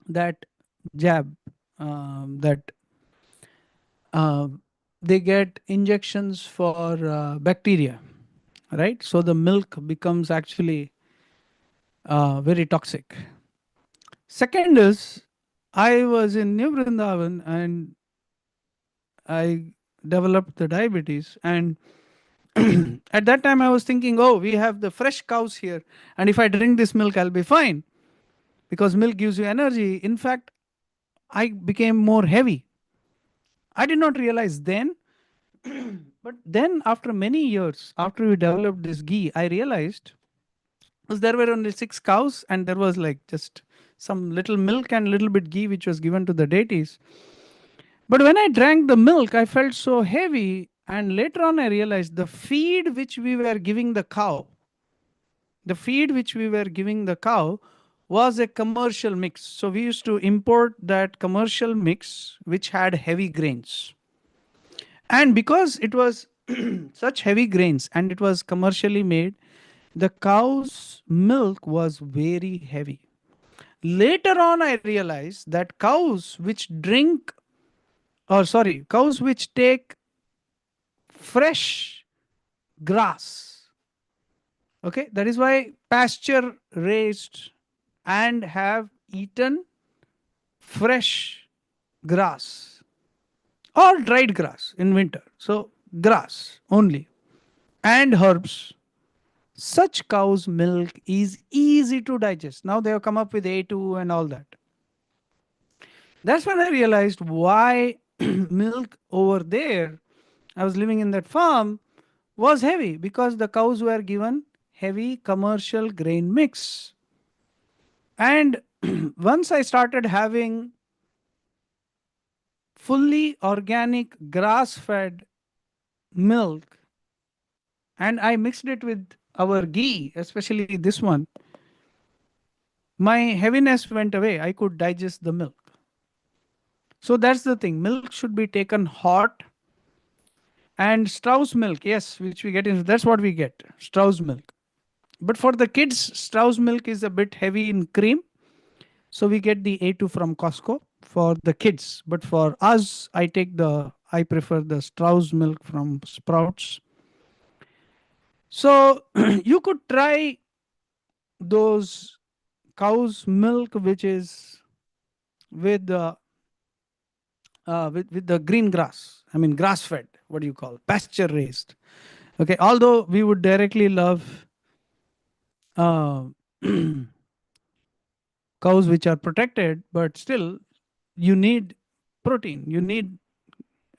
Speaker 1: that jab, that uh, they get injections for bacteria, right? So the milk becomes actually very toxic. Second is, I was in New Vrindavan and I developed the diabetes. And at that time, I was thinking, oh, we have the fresh cows here. And if I drink this milk, I'll be fine because milk gives you energy. In fact, I became more heavy. I did not realize then. But then, after many years, after we developed this ghee, I realized because there were only 6 cows and there was like just some little milk and little bit ghee which was given to the deities. But when I drank the milk, I felt so heavy. And later on, I realized the feed which we were giving the cow, the feed which we were giving the cow was a commercial mix. So we used to import that commercial mix which had heavy grains. And because it was such heavy grains and it was commercially made, the cow's milk was very heavy. Later on, I realized that cows which take fresh grass, okay, that is why pasture raised and have eaten fresh grass or dried grass in winter. So grass only and herbs. Such cow's milk is easy to digest. Now they have come up with A2 and all that. That's when I realized why milk over there, I was living in that farm, was heavy because the cows were given heavy commercial grain mix. And once I started having fully organic grass fed milk and I mixed it with our ghee, especially this one, my heaviness went away. I could digest the milk. So that's the thing. Milk should be taken hot. And Strauss milk, yes, which we get in, that's what we get, Strauss milk. But for the kids, Strauss milk is a bit heavy in cream. So we get the A2 from Costco for the kids. But for us, I prefer the Strauss milk from Sprouts. So you could try those cow's milk, which is with the with the green grass. I mean, grass fed. What do you call pasture raised? Okay. Although we would directly love uh, cows which are protected, but still you need protein. You need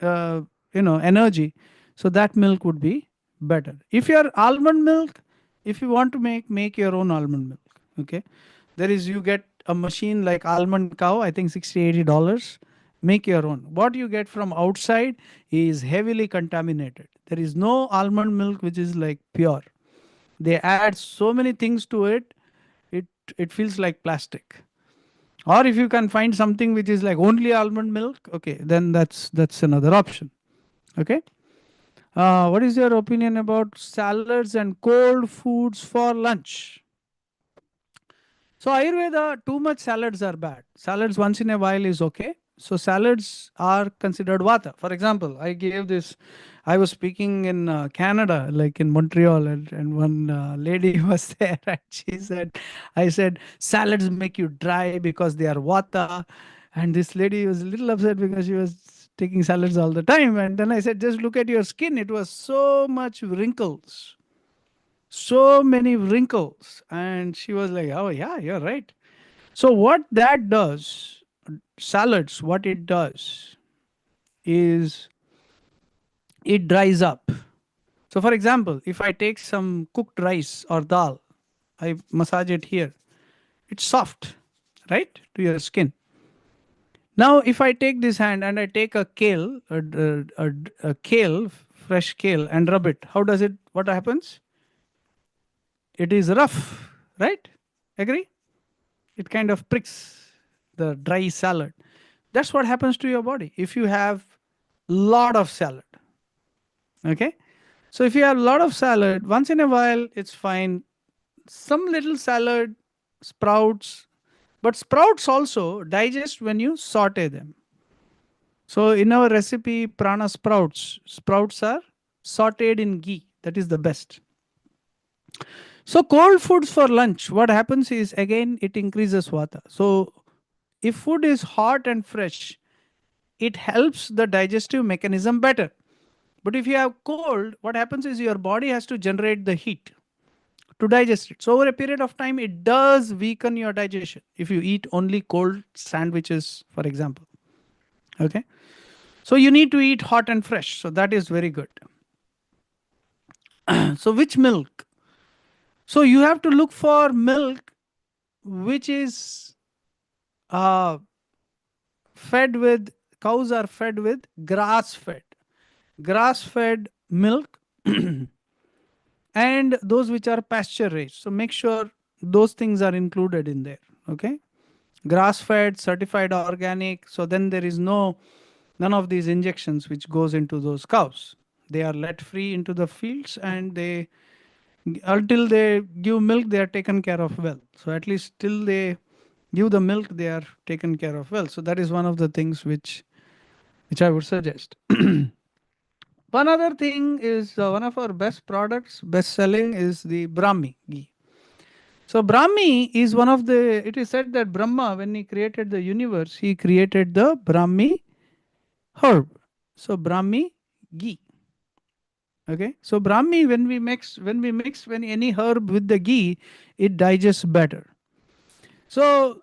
Speaker 1: uh, energy. So that milk would be better. If you're almond milk, if you want to make your own almond milk, okay, you get a machine like Almond Cow, I think $60-80. Make your own. What you get from outside is heavily contaminated. There is no almond milk which is like pure. They add so many things to it, it it feels like plastic. Or if you can find something which is like only almond milk, okay, then that's another option. Okay. What is your opinion about salads and cold foods for lunch? So Ayurveda, too much salads are bad. Salads once in a while is okay. So salads are considered vata. For example, I was speaking in Canada, like in Montreal, and one lady was there and I said, salads make you dry because they are vata. And this lady was a little upset because she was taking salads all the time. And then I said, just look at your skin. It was so much wrinkles, so many wrinkles. And she was like, oh yeah, you're right. So what that does, salads, what it does is it dries up. So for example, if I take some cooked rice or dal, I massage it here, it's soft, right, to your skin. Now if I take this hand and I take a kale, a kale, fresh kale, and rub it, what happens? It is rough, right? Agree? It kind of pricks the dry salad. That's what happens to your body if you have lot of salad. Okay. So if you have a lot of salad, once in a while, it's fine. Some little salad, sprouts, but sprouts also digest when you saute them. So in our recipe, prana sprouts are sauteed in ghee. That is the best. So cold foods for lunch, what happens is again, it increases vata. So if food is hot and fresh, it helps the digestive mechanism better. But if you have cold, what happens is your body has to generate the heat to digest it. So over a period of time, it does weaken your digestion if you eat only cold sandwiches, for example. Okay. So you need to eat hot and fresh. So that is very good. So which milk? So you have to look for milk which is uh, cows are fed with grass fed milk and those which are pasture raised. So make sure those things are included in there. Okay. Grass fed, certified organic. So then there is none of these injections which goes into those cows. They are let free into the fields and until they give milk, they are taken care of well. So at least till they give the milk, they are taken care of well. So that is one of the things which I would suggest. One other thing is one of our best products, best selling is the Brahmi ghee. So Brahmi is it is said that Brahma, when he created the universe, he created the Brahmi herb. So Brahmi ghee. Okay. So Brahmi, when we mix any herb with the ghee, it digests better. So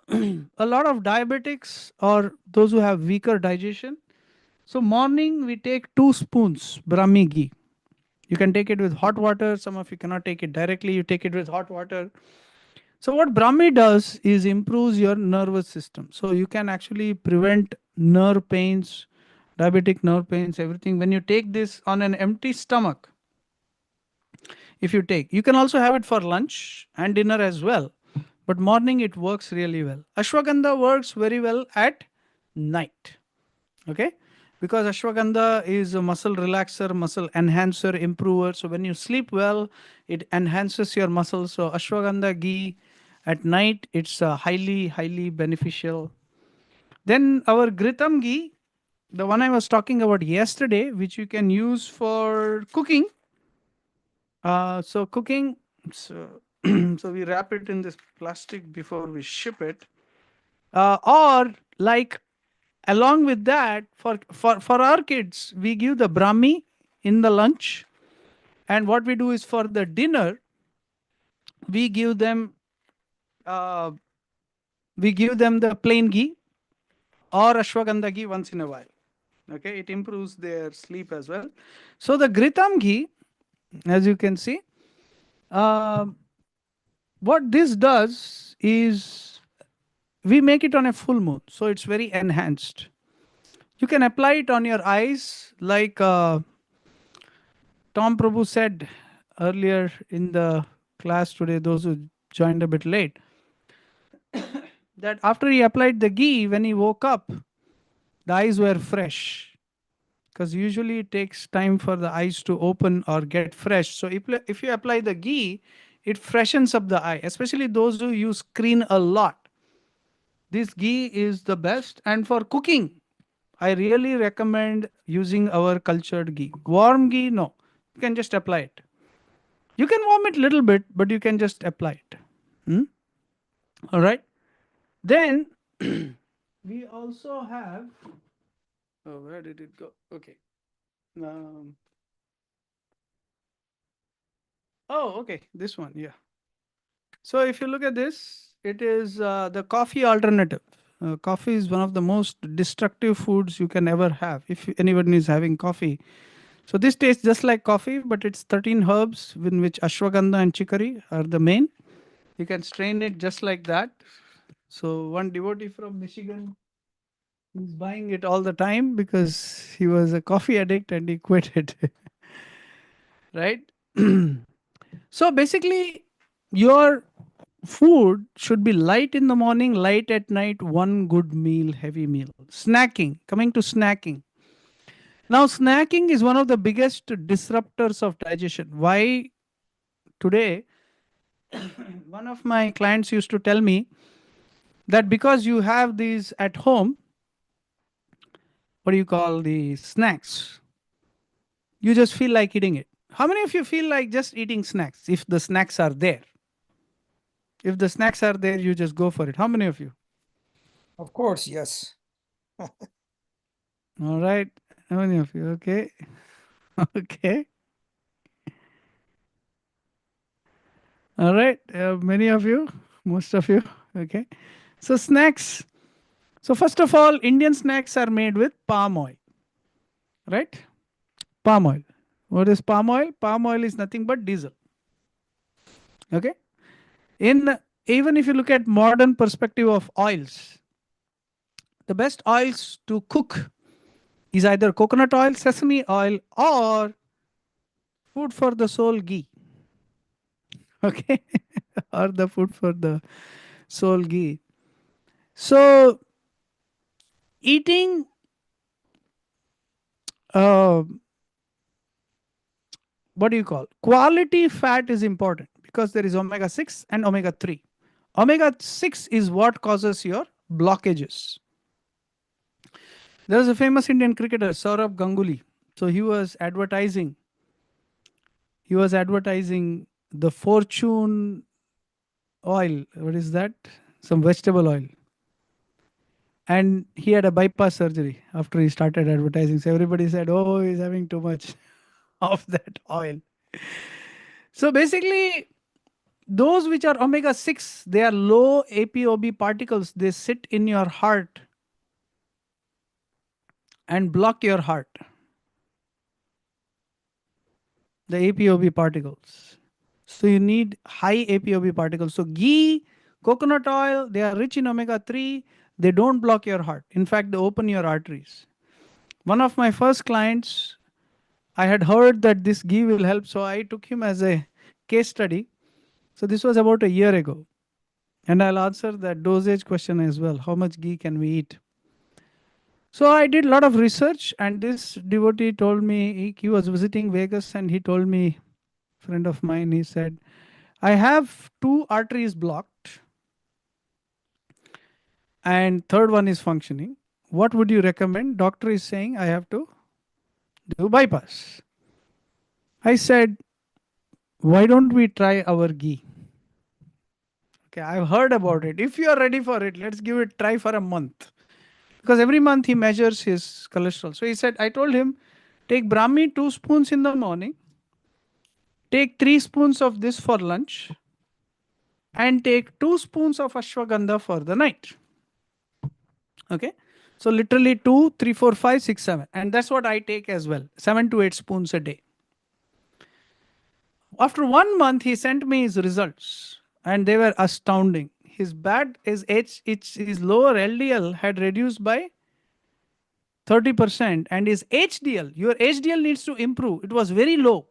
Speaker 1: a lot of diabetics or those who have weaker digestion. So morning we take 2 spoons Brahmi ghee. You can take it with hot water. Some of you cannot take it directly. You take it with hot water. So what Brahmi does is improves your nervous system. So you can actually prevent nerve pains, diabetic nerve pains, everything. When you take this on an empty stomach, if you take. You can also have it for lunch and dinner as well. But morning it works really well. Ashwagandha works very well at night. Okay? Because ashwagandha is a muscle relaxer, muscle enhancer, improver. So when you sleep well, it enhances your muscles. So ashwagandha ghee at night, it's highly, highly beneficial. Then our Gritam ghee, the one I was talking about yesterday, which you can use for cooking. So cooking, so, so we wrap it in this plastic before we ship it. Or like along with that, for our kids, we give the Brahmi in the lunch. And what we do is for the dinner, we give them uh, the plain ghee or ashwagandha ghee once in a while. Okay, it improves their sleep as well. So the Gritam ghee, as you can see, what this does is we make it on a full moon, so it's very enhanced. You can apply it on your eyes, like Tom Prabhu said earlier in the class today, those who joined a bit late, that after he applied the ghee, when he woke up, the eyes were fresh. Because usually it takes time for the eyes to open or get fresh. So if you apply the ghee, it freshens up the eye, especially those who use screen a lot. This ghee is the best. And for cooking, I really recommend using our cultured ghee. Warm ghee, no. You can just apply it. You can warm it a little bit, but you can just apply it. All right. Then we also have. Oh, where did it go? Okay. Okay. This one. Yeah. So if you look at this, it is the coffee alternative. Coffee is one of the most destructive foods you can ever have if anyone is having coffee. So this tastes just like coffee, but it's 13 herbs in which ashwagandha and chicory are the main. You can strain it just like that. So one devotee from Michigan is buying it all the time because he was a coffee addict and he quit it. Right? So basically, your food should be light in the morning, light at night, one good meal, heavy meal. Snacking, coming to snacking. Now, snacking is one of the biggest disruptors of digestion. Why today? One of my clients used to tell me that because you have these at home, what do you call the snacks? You just feel like eating it. How many of you feel like just eating snacks if the snacks are there? If the snacks are there, you just go for it. How many of you?
Speaker 2: Of course, yes.
Speaker 1: All right. How many of you? Okay. Okay. All right. Many of you, most of you. Okay. So, snacks. So, first of all, Indian snacks are made with palm oil. Right? Palm oil. What is palm oil? Palm oil is nothing but diesel. Okay. Even if you look at modern perspective of oils, the best oils to cook is either coconut oil, sesame oil, or food for the soul ghee. Okay. Or the food for the soul ghee. So eating what do you call quality fat is important because there is omega 6 and omega 3. Omega 6 is what causes your blockages. There was a famous Indian cricketer, Saurabh Ganguly. So he was advertising the fortune oil. What is that? Some vegetable oil. And he had a bypass surgery after he started advertising. So everybody said, oh, he's having too much of that oil. So basically, those which are omega 6, they are low ApoB particles. They sit in your heart and block your heart. The ApoB particles. So you need high ApoB particles. So ghee, coconut oil, they are rich in omega 3. They don't block your heart. In fact, they open your arteries. One of my first clients, I had heard that this ghee will help, so I took him as a case study. So this was about a year ago. And I'll answer that dosage question as well. How much ghee can we eat? So I did a lot of research, and this devotee told me he was visiting Vegas, and he told me, friend of mine, he said, I have two arteries blocked, and third one is functioning. What would you recommend? Doctor is saying I have to do bypass. I said, why don't we try our ghee? Okay, I've heard about it. If you are ready for it, let's give it a try for a month. Because every month he measures his cholesterol. So he said, I told him, take Brahmi 2 spoons in the morning, take 3 spoons of this for lunch, and take 2 spoons of ashwagandha for the night. Okay. So literally 2, 3, 4, 5, 6, 7. And that's what I take as well. 7 to 8 spoons a day. After 1 month, he sent me his results, and they were astounding. His his lower LDL had reduced by 30%, and his HDL, your HDL needs to improve. It was very low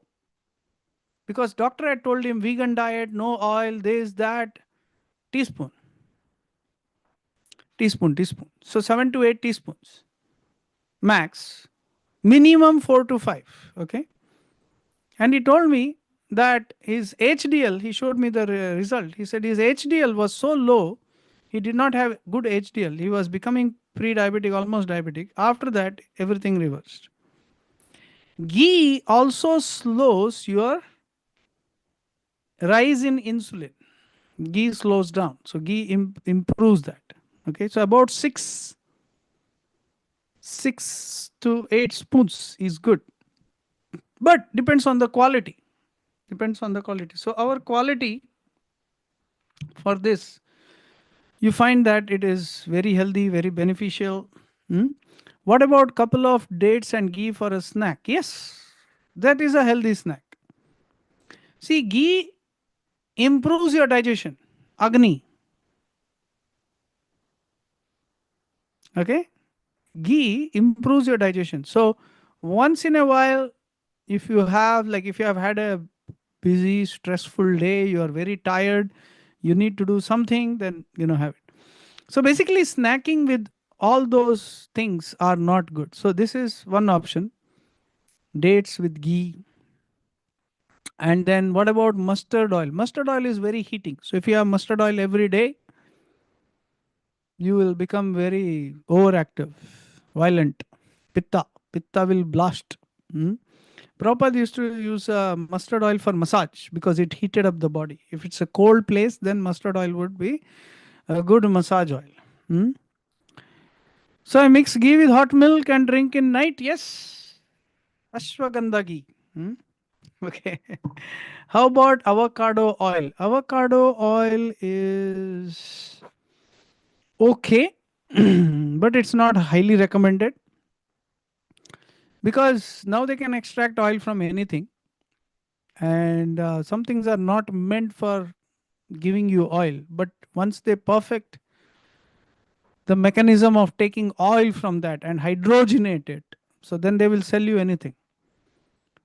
Speaker 1: because doctor had told him vegan diet, no oil, this, that, teaspoon, teaspoon. So 7 to 8 teaspoons max, minimum 4 to 5. Okay. And he told me that his HDL, he showed me the result. He said his HDL was so low, he did not have good HDL. He was becoming pre-diabetic, almost diabetic. After that, everything reversed. Ghee also slows your rise in insulin. Ghee slows down. So ghee improves that. Okay, so about 6 to 8 spoons is good. But depends on the quality. Depends on the quality. So our quality for this, you find that it is very healthy, very beneficial. What about couple of dates and ghee for a snack? Yes, that is a healthy snack. See, ghee improves your digestion. Agni. Okay? Ghee improves your digestion. So once in a while, if you have had a busy, stressful day, you are very tired, you need to do something, then have it. So basically, snacking with all those things are not good. So this is one option. Dates with ghee. And then what about mustard oil? Mustard oil is very heating. So if you have mustard oil every day, you will become very overactive, violent. Pitta will blast. Prabhupada used to use mustard oil for massage because it heated up the body. If it's a cold place, then mustard oil would be a good massage oil. So I mix ghee with hot milk and drink in night. Yes, ashwagandha ghee. Okay. How about avocado oil? Avocado oil is okay, but it's not highly recommended because now they can extract oil from anything, and some things are not meant for giving you oil. But once they perfect the mechanism of taking oil from that and hydrogenate it, so then they will sell you anything.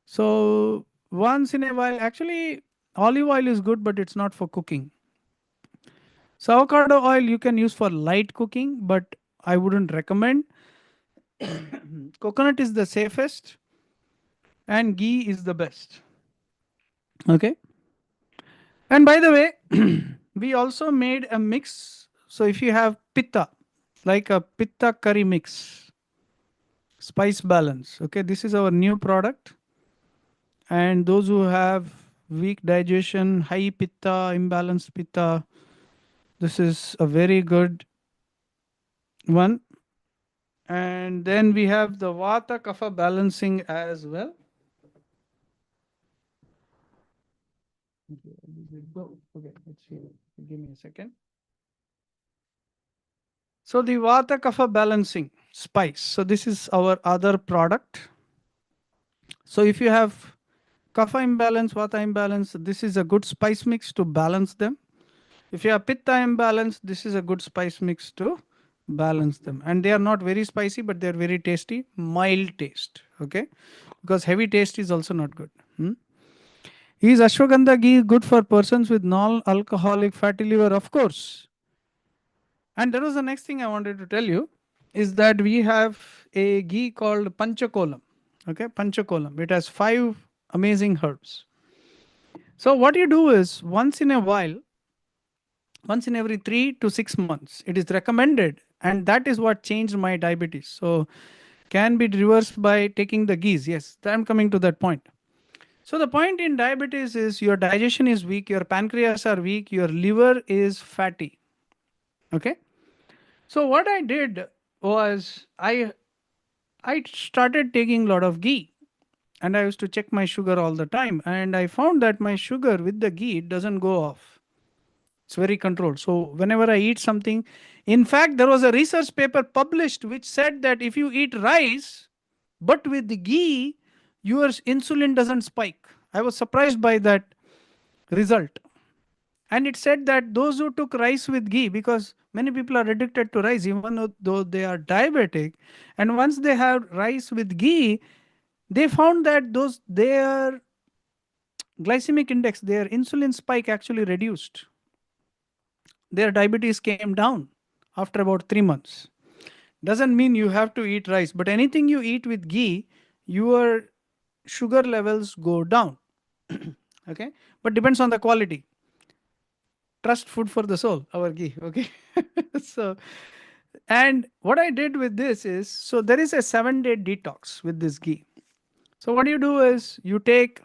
Speaker 1: So once in a while, actually, olive oil is good, but it's not for cooking. So avocado oil you can use for light cooking, but I wouldn't recommend. Coconut is the safest, and ghee is the best. Okay. And by the way, we also made a mix. So if you have pitta, like a pitta curry mix, spice balance. Okay, this is our new product. And those who have weak digestion, high pitta, imbalanced pitta, this is a very good one. And then we have the vata kapha balancing as well. Okay, let's see. Give me a second. So the vata kapha balancing spice. So this is our other product. So if you have kapha imbalance, vata imbalance, this is a good spice mix to balance them. If you have pitta imbalance, this is a good spice mix to balance them. And they are not very spicy, but they're very tasty, mild taste. Okay. Because heavy taste is also not good. Is ashwagandha ghee good for persons with non-alcoholic fatty liver? Of course. And that was the next thing I wanted to tell you is that we have a ghee called panchakolam. Okay, panchakolam. It has 5 amazing herbs. So what you do is once in a while, once in every 3 to 6 months, it is recommended, and that is what changed my diabetes. So can be reversed by taking the ghees. Yes, I'm coming to that point. So the point in diabetes is your digestion is weak, your pancreas are weak, your liver is fatty. Okay. So what I did was I started taking a lot of ghee, and I used to check my sugar all the time, and I found that my sugar with the ghee it doesn't go off. It's very controlled. So whenever I eat something, in fact, there was a research paper published which said that if you eat rice, but with the ghee, your insulin doesn't spike. I was surprised by that result. And it said that those who took rice with ghee, because many people are addicted to rice, even though they are diabetic, and once they have rice with ghee, they found that their glycemic index, their insulin spike actually reduced. Their diabetes came down after about 3 months. Doesn't mean you have to eat rice, but anything you eat with ghee, your sugar levels go down. Okay, but depends on the quality. Trust food for the soul, our ghee. Okay, so and what I did with this is so there is a 7-day detox with this ghee. So what you do is you take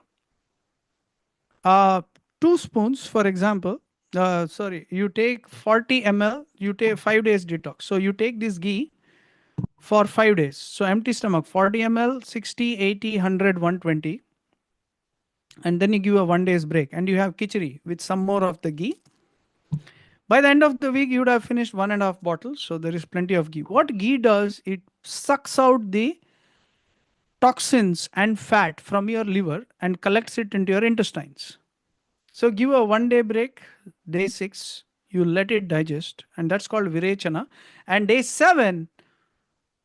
Speaker 1: uh, 2 spoons, for example. Sorry, you take 40 ml. You take 5 days detox. So you take this ghee for 5 days. So empty stomach, 40 ml, 60, 80, 100, 120. And then you give a 1 day's break and you have khichdi with some more of the ghee. By the end of the week, you would have finished 1.5 bottles. So there is plenty of ghee. What ghee does, it sucks out the toxins and fat from your liver and collects it into your intestines. So give a 1 day break, day 6, you let it digest, and that's called virechana. And day 7,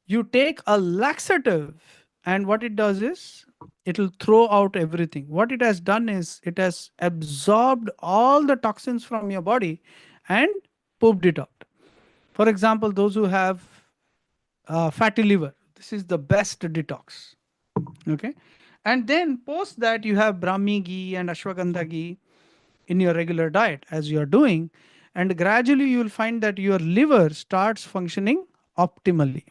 Speaker 1: you take a laxative, and what it does is it will throw out everything. What it has done is it has absorbed all the toxins from your body and pooped it out. For example, those who have fatty liver, this is the best detox. Okay, and then post that you have brahmi ghee and ashwagandha ghee in your regular diet as you are doing, and gradually you will find that your liver starts functioning optimally.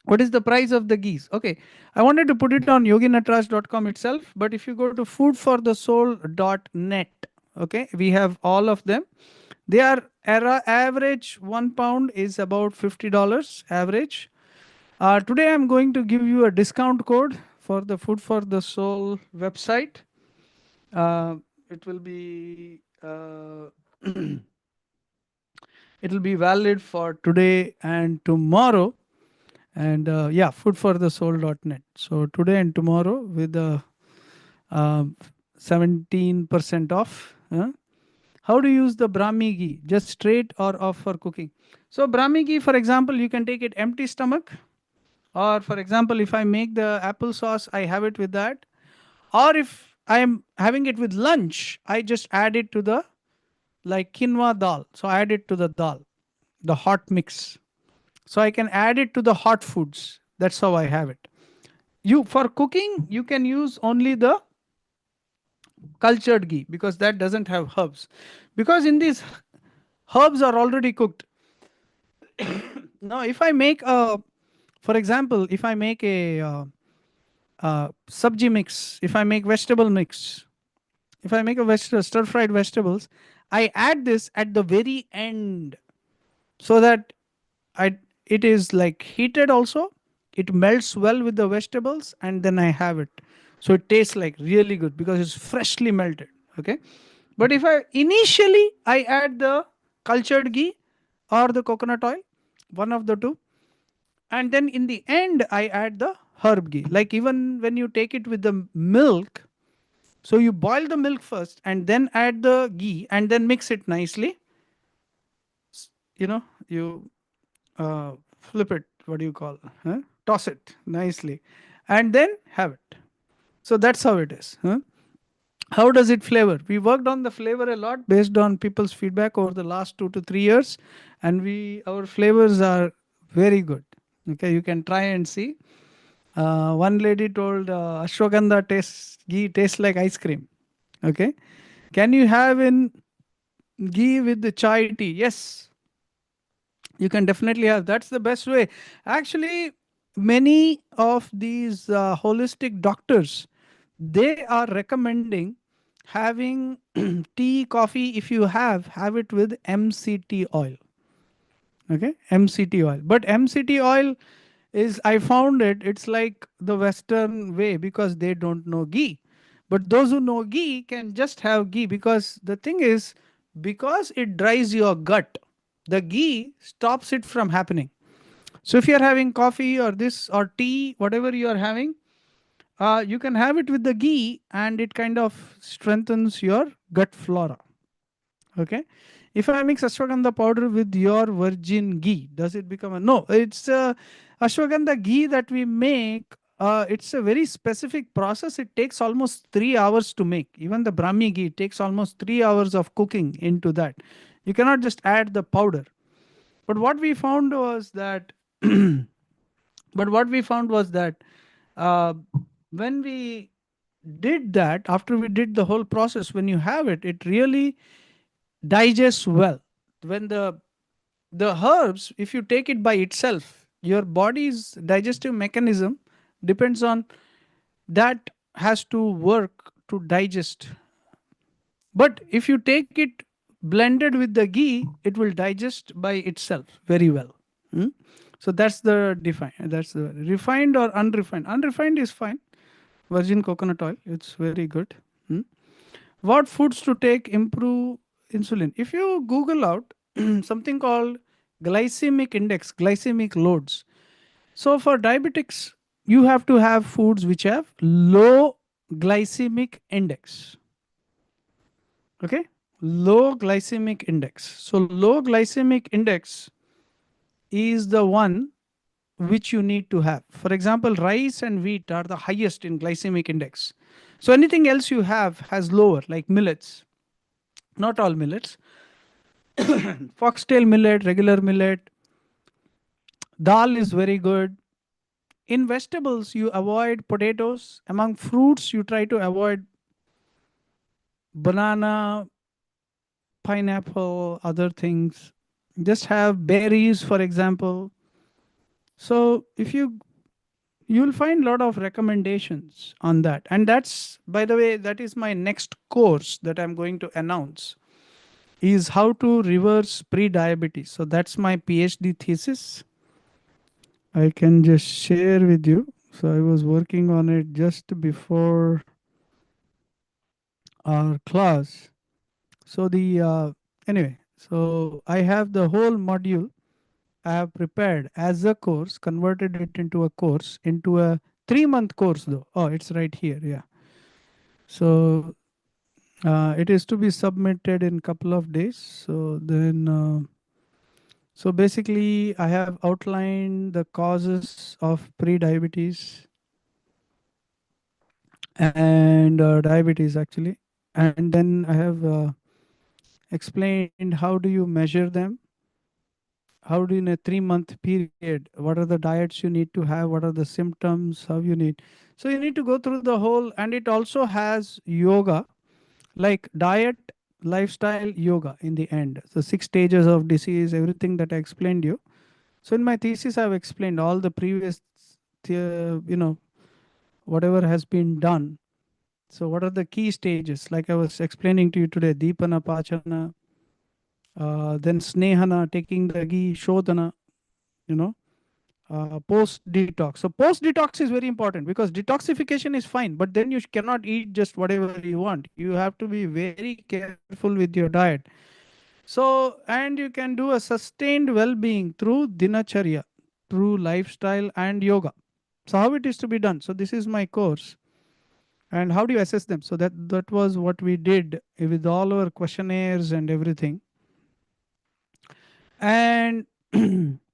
Speaker 1: What is the price of the geese? Okay, I wanted to put it on yoginatraj.com itself, but if you go to foodforthesoul.net, okay, we have all of them. They are average 1 pound is about $50 average. Today I'm going to give you a discount code for the Food for the Soul website. It will be it will be valid for today and tomorrow. And yeah, foodforthesoul.net. So today and tomorrow with the 17% off. How to use the Brahmi ghee? Just straight or off for cooking? So Brahmi ghee, for example, you can take it empty stomach. Or for example, if I make the applesauce, I have it with that. Or if I'm having it with lunch, I just add it to the like quinoa dal. So I add it to the dal, the hot mix. So I can add it to the hot foods. That's how I have it. You for cooking, you can use only the cultured ghee because that doesn't have herbs. Because in these herbs are already cooked. Now, if I make a, for example, if I make a sabji mix, if I make vegetable mix, if I make a stir fried vegetables, I add this at the very end so that it is like heated also. It melts well with the vegetables and then I have it. So it tastes like really good because it's freshly melted. Okay. But if I add the cultured ghee or the coconut oil, one of the two, and then in the end I add the herb ghee. Like even when you take it with the milk, so you boil the milk first and then add the ghee and then mix it nicely. You flip it, what do you call, toss it nicely, and then have it. So that's how it is. How does it flavor? We worked on the flavor a lot based on people's feedback over the last 2 to 3 years, and our flavors are very good. Okay, you can try and see. One lady told ashwagandha ghee tastes like ice cream. Okay, can you have in ghee with the chai tea? Yes, you can definitely have. That's the best way. Actually, many of these holistic doctors, they are recommending having tea, coffee. If you have it with MCT oil. Okay, MCT oil. But MCT oil is, I found it's like the Western way because they don't know ghee. But those who know ghee can just have ghee, because the thing is, because it dries your gut, the ghee stops it from happening. So if you're having coffee or this or tea, whatever you are having, you can have it with the ghee and it kind of strengthens your gut flora. Okay. If I mix ashwagandha powder with your virgin ghee, does it become a no? It's ashwagandha ghee that we make. It's a very specific process. It takes almost 3 hours to make. Even the Brahmi ghee takes almost 3 hours of cooking into that. You cannot just add the powder. But what we found was that, but what we found was that uh, when we did that, after we did the whole process, when you have it, it really digests well. When the herbs, if you take it by itself, your body's digestive mechanism depends on that, has to work to digest. But if you take it blended with the ghee, it will digest by itself very well. Hmm? So that's the define. That's the refined or unrefined. Unrefined is fine. Virgin coconut oil, it's very good. Hmm? What foods to take improve insulin? If you Google out something called glycemic index, glycemic loads. So for diabetics, you have to have foods which have low glycemic index. Okay, low glycemic index. So low glycemic index is the one which you need to have. For example, rice and wheat are the highest in glycemic index. So anything else you have has lower, like millets. Not all millets. Foxtail millet, regular millet, dal is very good. In vegetables, you avoid potatoes. Among fruits, you try to avoid banana, pineapple, other things. Just have berries, for example. So if you'll find a lot of recommendations on that. And that's, by the way, that is my next course that I'm going to announce, is how to reverse pre-diabetes. So that's my PhD thesis. I can just share with you. So I was working on it just before our class. So anyway, so I have the whole module I have prepared as a course, converted it into a course, into a 3-month course though. Oh, it's right here. Yeah. So it is to be submitted in couple of days. So then, so basically I have outlined the causes of pre-diabetes and diabetes actually. And then I have explained how do you measure them, how do in a 3-month period, what are the diets you need to have, what are the symptoms, how you need. So you need to go through the whole, and it also has yoga, like diet, lifestyle, yoga in the end. So 6 stages of disease, everything that I explained you. So in my thesis, I've explained all the previous, whatever has been done. So what are the key stages? Like I was explaining to you today, Deepana, Pachana, then Snehana, taking the ghee, Shodhana, you know, post detox. So post detox is very important, because detoxification is fine, but then you cannot eat just whatever you want. You have to be very careful with your diet. So, and you can do a sustained well-being through dinacharya, through lifestyle and yoga. So how it is to be done? So this is my course. And how do you assess them? So that was what we did with all our questionnaires and everything. And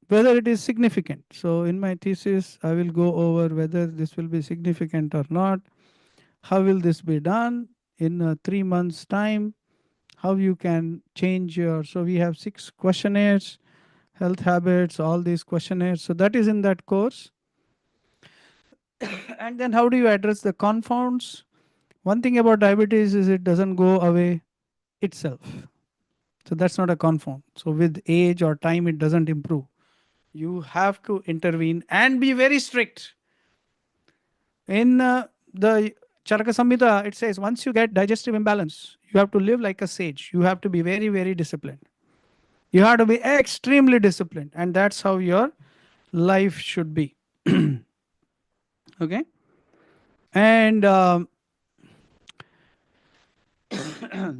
Speaker 1: whether it is significant. So in my thesis, I will go over whether this will be significant or not. How will this be done? in 3 months time, how you can change your, so we have 6 questionnaires, health habits, all these questionnaires. So that is in that course. And then how do you address the confounds? One thing about diabetes is it doesn't go away itself. So that's not a confound. So with age or time, it doesn't improve. You have to intervene and be very strict. In the Charaka Samhita, it says once you get digestive imbalance, you have to live like a sage. You have to be very, very disciplined. You have to be extremely disciplined. And that's how your life should be. Okay. And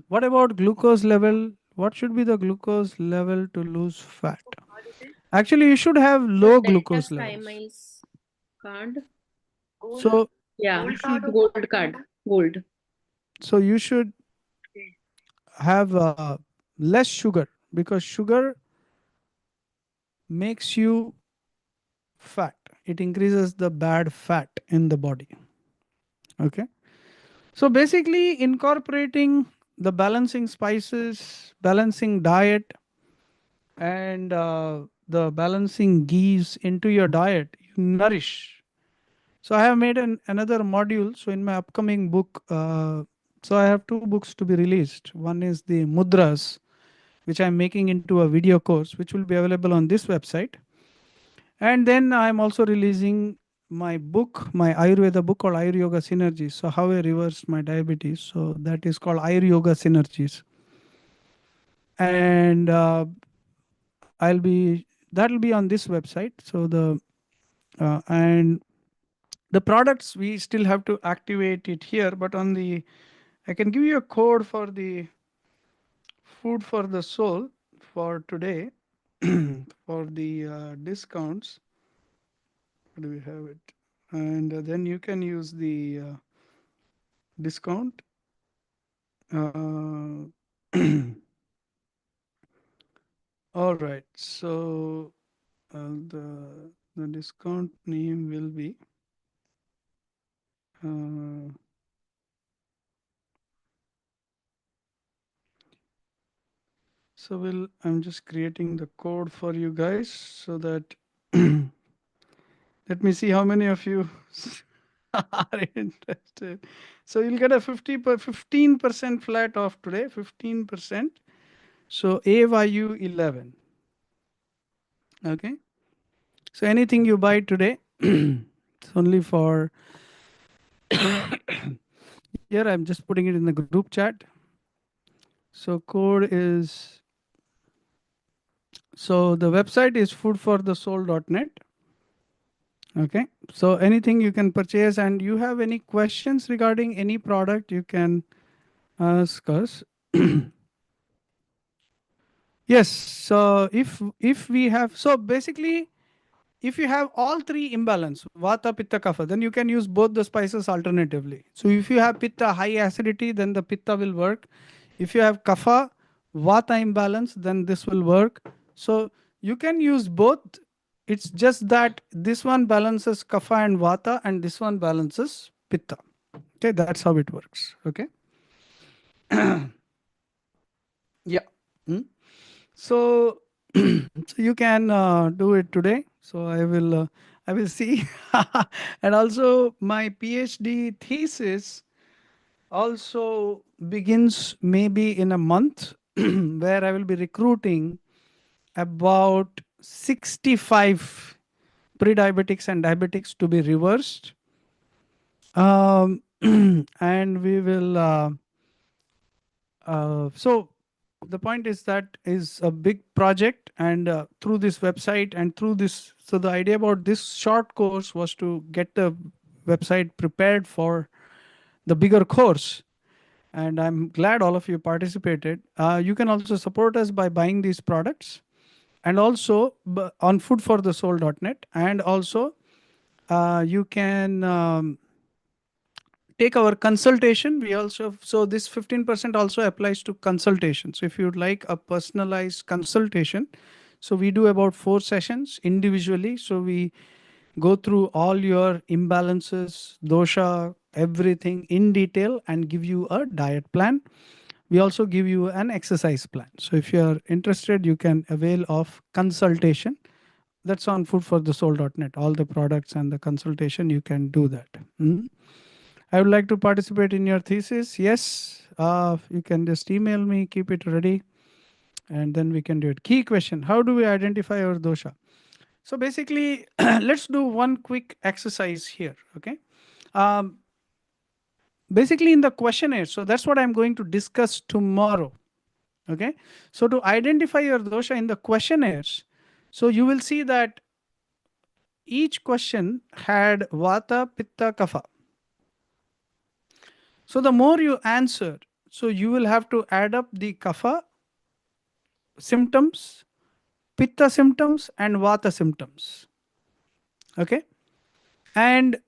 Speaker 1: what about glucose level? What should be the glucose level to lose fat? Actually, you should have low glucose levels.
Speaker 6: Card.
Speaker 1: So
Speaker 6: Yeah,
Speaker 1: you should,
Speaker 6: gold card. Gold.
Speaker 1: so you should have less sugar, because sugar makes you fat. It increases the bad fat in the body. Okay. So basically, incorporating the balancing spices, balancing diet, and the balancing ghees into your diet, you nourish. So I have made another module. So in my upcoming book, so I have 2 books to be released. One is the mudras, which I'm making into a video course, which will be available on this website. And then I'm also releasing my book, my Ayurveda book called Ayuryoga Synergies. So how I reversed my diabetes. So that is called Ayuryoga Synergies. And that'll be on this website. So and the products, we still have to activate it here, but I can give you a code for the food for the soul for today for the discounts. Where do we have it? And then you can use the discount. All right. So the discount name will be so I'm just creating the code for you guys so that let me see how many of you are interested. So you'll get a 15% flat off today, 15%. So AYU 11. Okay. So anything you buy today, it's only for here. I'm just putting it in the group chat. So code is, so the website is foodforthesoul.net. Okay. So anything you can purchase, and you have any questions regarding any product, you can ask us. Yes. So if we have, so basically, if you have all 3 imbalance, vata, pitta, kapha, then you can use both the spices alternatively. So if you have pitta, high acidity, then the pitta will work. If you have kapha, vata imbalance, then this will work. So you can use both. It's just that this one balances kapha and vata, and this one balances pitta. Okay, that's how it works. Okay. Yeah. Hmm? So, so you can do it today. So I will see. And also my PhD thesis also begins maybe in a month, where I will be recruiting about 65 pre-diabetics and diabetics to be reversed. And we will, so the point is that is a big project, and through this website and through this, so the idea about this short course was to get the website prepared for the bigger course. And I'm glad all of you participated. You can also support us by buying these products, and also on foodforthesoul.net. And also you can take our consultation. We also, so this 15% also applies to consultation. So if you'd like a personalized consultation, so we do about 4 sessions individually. So we go through all your imbalances, dosha, everything in detail and give you a diet plan. We also give you an exercise plan. So if you are interested, you can avail of consultation. That's on foodforthesoul.net. All the products and the consultation, you can do that. I would like to participate in your thesis. Yes, you can just email me, keep it ready, and then we can do it. Key question: how do we identify our dosha? So basically, let's do one quick exercise here. Okay. Um, Basically, in the questionnaire. So that's what I'm going to discuss tomorrow. Okay. So to identify your dosha in the questionnaires, so you will see that each question had vata, pitta, kapha. So the more you answer, so you will have to add up the kapha symptoms, pitta symptoms, and vata symptoms. Okay. And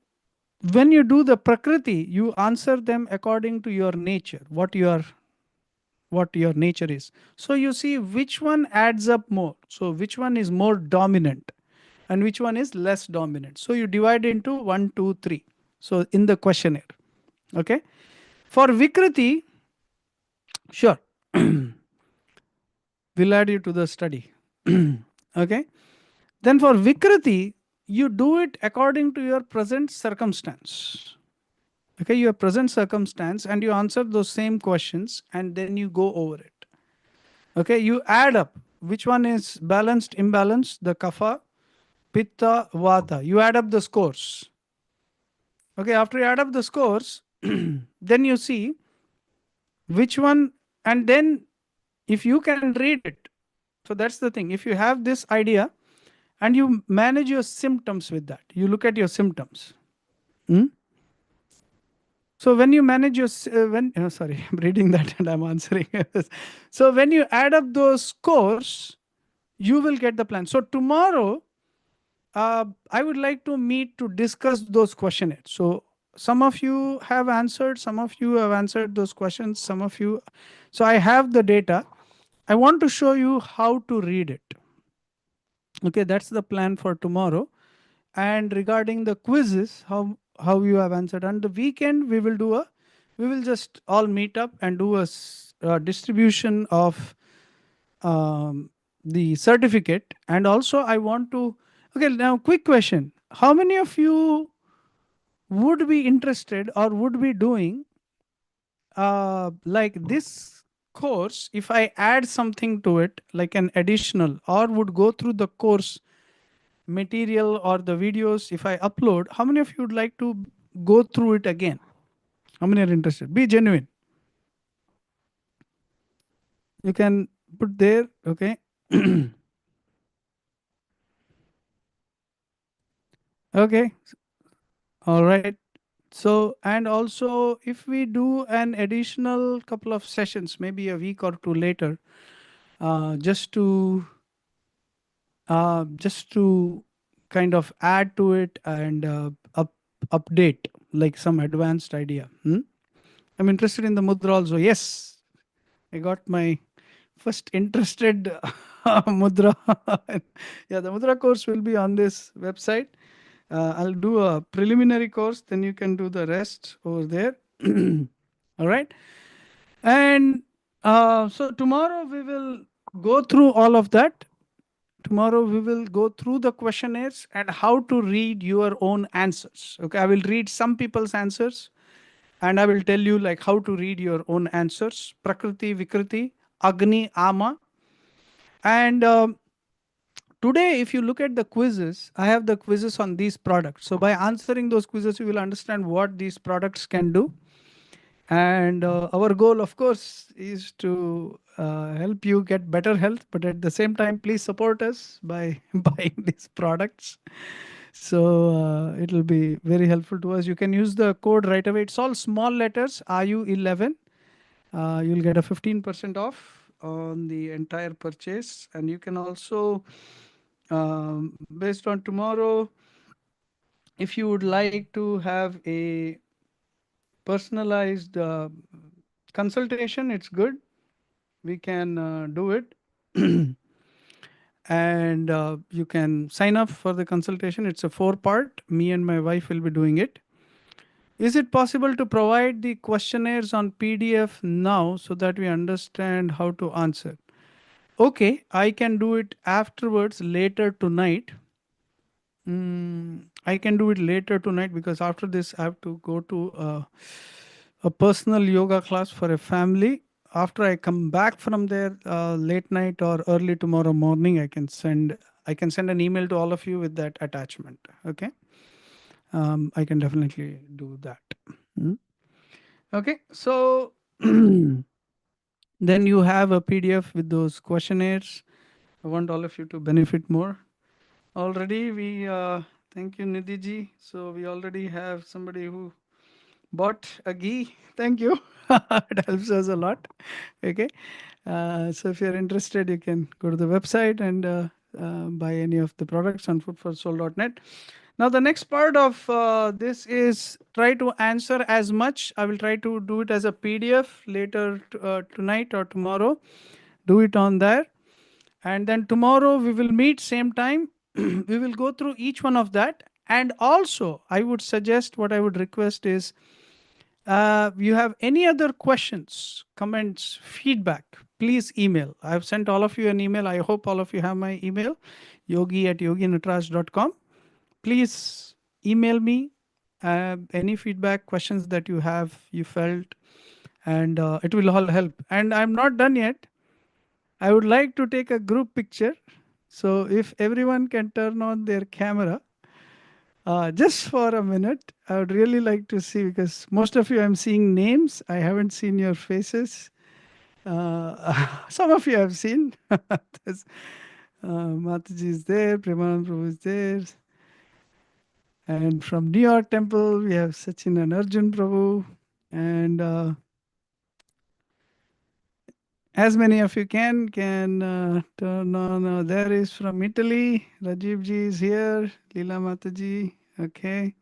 Speaker 1: when you do the prakriti, you answer them according to your nature, what your nature is. So you see which one adds up more. So which one is more dominant and which one is less dominant. So you divide into 1, 2, 3. So in the questionnaire. Okay. For Vikriti, sure, we'll add you to the study. Okay. Then for Vikriti, you do it according to your present circumstance. Okay, your present circumstance, and you answer those same questions, and then you go over it. Okay, you add up which one is balanced, imbalanced, the kapha, pitta, vata. You add up the scores. Okay, after you add up the scores, then you see which one, and then if you can read it. So that's the thing. If you have this idea and you manage your symptoms with that, you look at your symptoms. Hmm? So when you manage your sorry, I'm reading that and I'm answering. So when you add up those scores, you will get the plan. So tomorrow, I would like to meet to discuss those questionnaires. So some of you have answered, some of you have answered those questions, some of you. So I have the data. I want to show you how to read it. Okay, that's the plan for tomorrow. And regarding the quizzes, how you have answered. On the weekend, we will just all meet up and do a distribution of the certificate. And also I want to, okay, now quick question. How many of you would be interested or would be doing like this course if I add something to it, like an additional, or would go through the course material or the videos if I upload? How many of you would like to go through it again? How many are interested? Be genuine. You can put there, okay? Okay, all right. So, and also if we do an additional couple of sessions, maybe a week or two later, just to kind of add to it and update like some advanced idea. I'm interested in the mudra also. Yes, I got my first interested mudra. Yeah, the mudra course will be on this website. I'll do a preliminary course, then you can do the rest over there. All right. And so tomorrow we will go through all of that. Tomorrow we will go through the questionnaires and how to read your own answers. Okay, I will read some people's answers and I will tell you like how to read your own answers. Prakriti, Vikriti, Agni, Ama. And today, if you look at the quizzes, I have the quizzes on these products. So by answering those quizzes, you will understand what these products can do. And our goal, of course, is to help you get better health. But at the same time, please support us by buying these products. So it will be very helpful to us. You can use the code right away. It's all small letters, RU11. You'll get a 15% off on the entire purchase. And you can also, based on tomorrow, if you would like to have a personalized consultation, it's good. We can do it. And you can sign up for the consultation. It's a 4-part. Me and my wife will be doing it. Is it possible to provide the questionnaires on PDF now so that we understand how to answer? Okay, I can do it afterwards later tonight. I can do it later tonight because after this I have to go to a personal yoga class for a family. After I come back from there late night or early tomorrow morning, I can send an email to all of you with that attachment. Okay, I can definitely do that. Mm. Okay, so then you have a PDF with those questionnaires. I want all of you to benefit more. Already we thank you Nidhi ji. So we already have somebody who bought a ghee. Thank you. It helps us a lot. Okay. So if you're interested, you can go to the website and buy any of the products on foodforsoul.net. Now the next part of this is try to answer as much. I will try to do it as a PDF later tonight or tomorrow. Do it on there. And then tomorrow we will meet same time. We will go through each one of that. And also I would suggest, what I would request is, you have any other questions, comments, feedback, please email. I've sent all of you an email. I hope all of you have my email, yogi@yoginatras.com. Please email me any feedback, questions that you have, you felt, and it will all help. And I'm not done yet. I would like to take a group picture. So if everyone can turn on their camera, just for a minute, I would really like to see, because most of you I'm seeing names. I haven't seen your faces. Some of you have seen. There's, Mataji is there, Premanand Prabhu is there. And from New York Temple, we have Sachin and Arjun Prabhu. And as many of you can turn on. There is from Italy. Rajiv ji is here. Leela Mataji. Okay.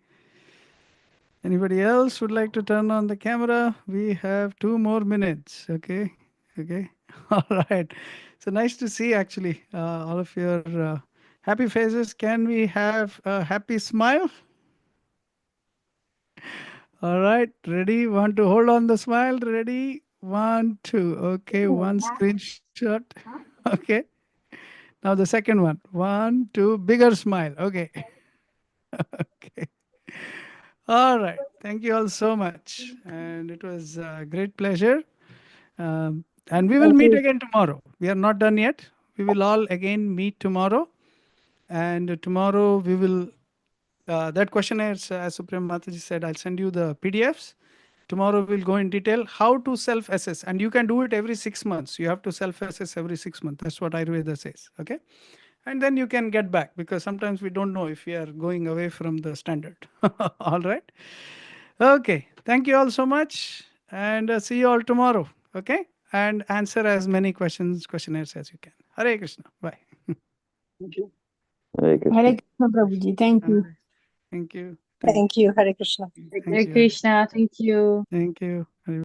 Speaker 1: Anybody else would like to turn on the camera? We have 2 more minutes. Okay. Okay. All right. So nice to see actually all of your happy faces. Can we have a happy smile? All right. Ready? Want to hold on the smile? Ready? 1, 2. Okay. One screenshot. Okay. Now the second one. 1, 2. Bigger smile. Okay. Okay. All right. Thank you all so much. And it was a great pleasure. And we will
Speaker 5: Thank
Speaker 1: meet
Speaker 5: you.
Speaker 1: again tomorrow. We are not done yet. We will all again meet tomorrow. And tomorrow we will, that questionnaire, as Supreme Mataji said, I'll send you the PDFs. Tomorrow we'll go in detail how to self-assess. And you can do it every 6 months. You have to self-assess every 6 months. That's what Ayurveda says. Okay. And then you can get back, because sometimes we don't know if we are going away from the standard. All right. Okay. Thank you all so much. And see you all tomorrow. Okay. And answer as many questionnaires as you can. Hare Krishna. Bye.
Speaker 4: Thank you.
Speaker 3: Hare Krishna.
Speaker 5: Hare Krishna Prabhuji. Thank you.
Speaker 1: Thank you.
Speaker 2: Thank you. Hare Krishna.
Speaker 1: Thank
Speaker 6: Hare
Speaker 1: you.
Speaker 6: Krishna. Thank you.
Speaker 1: Thank you.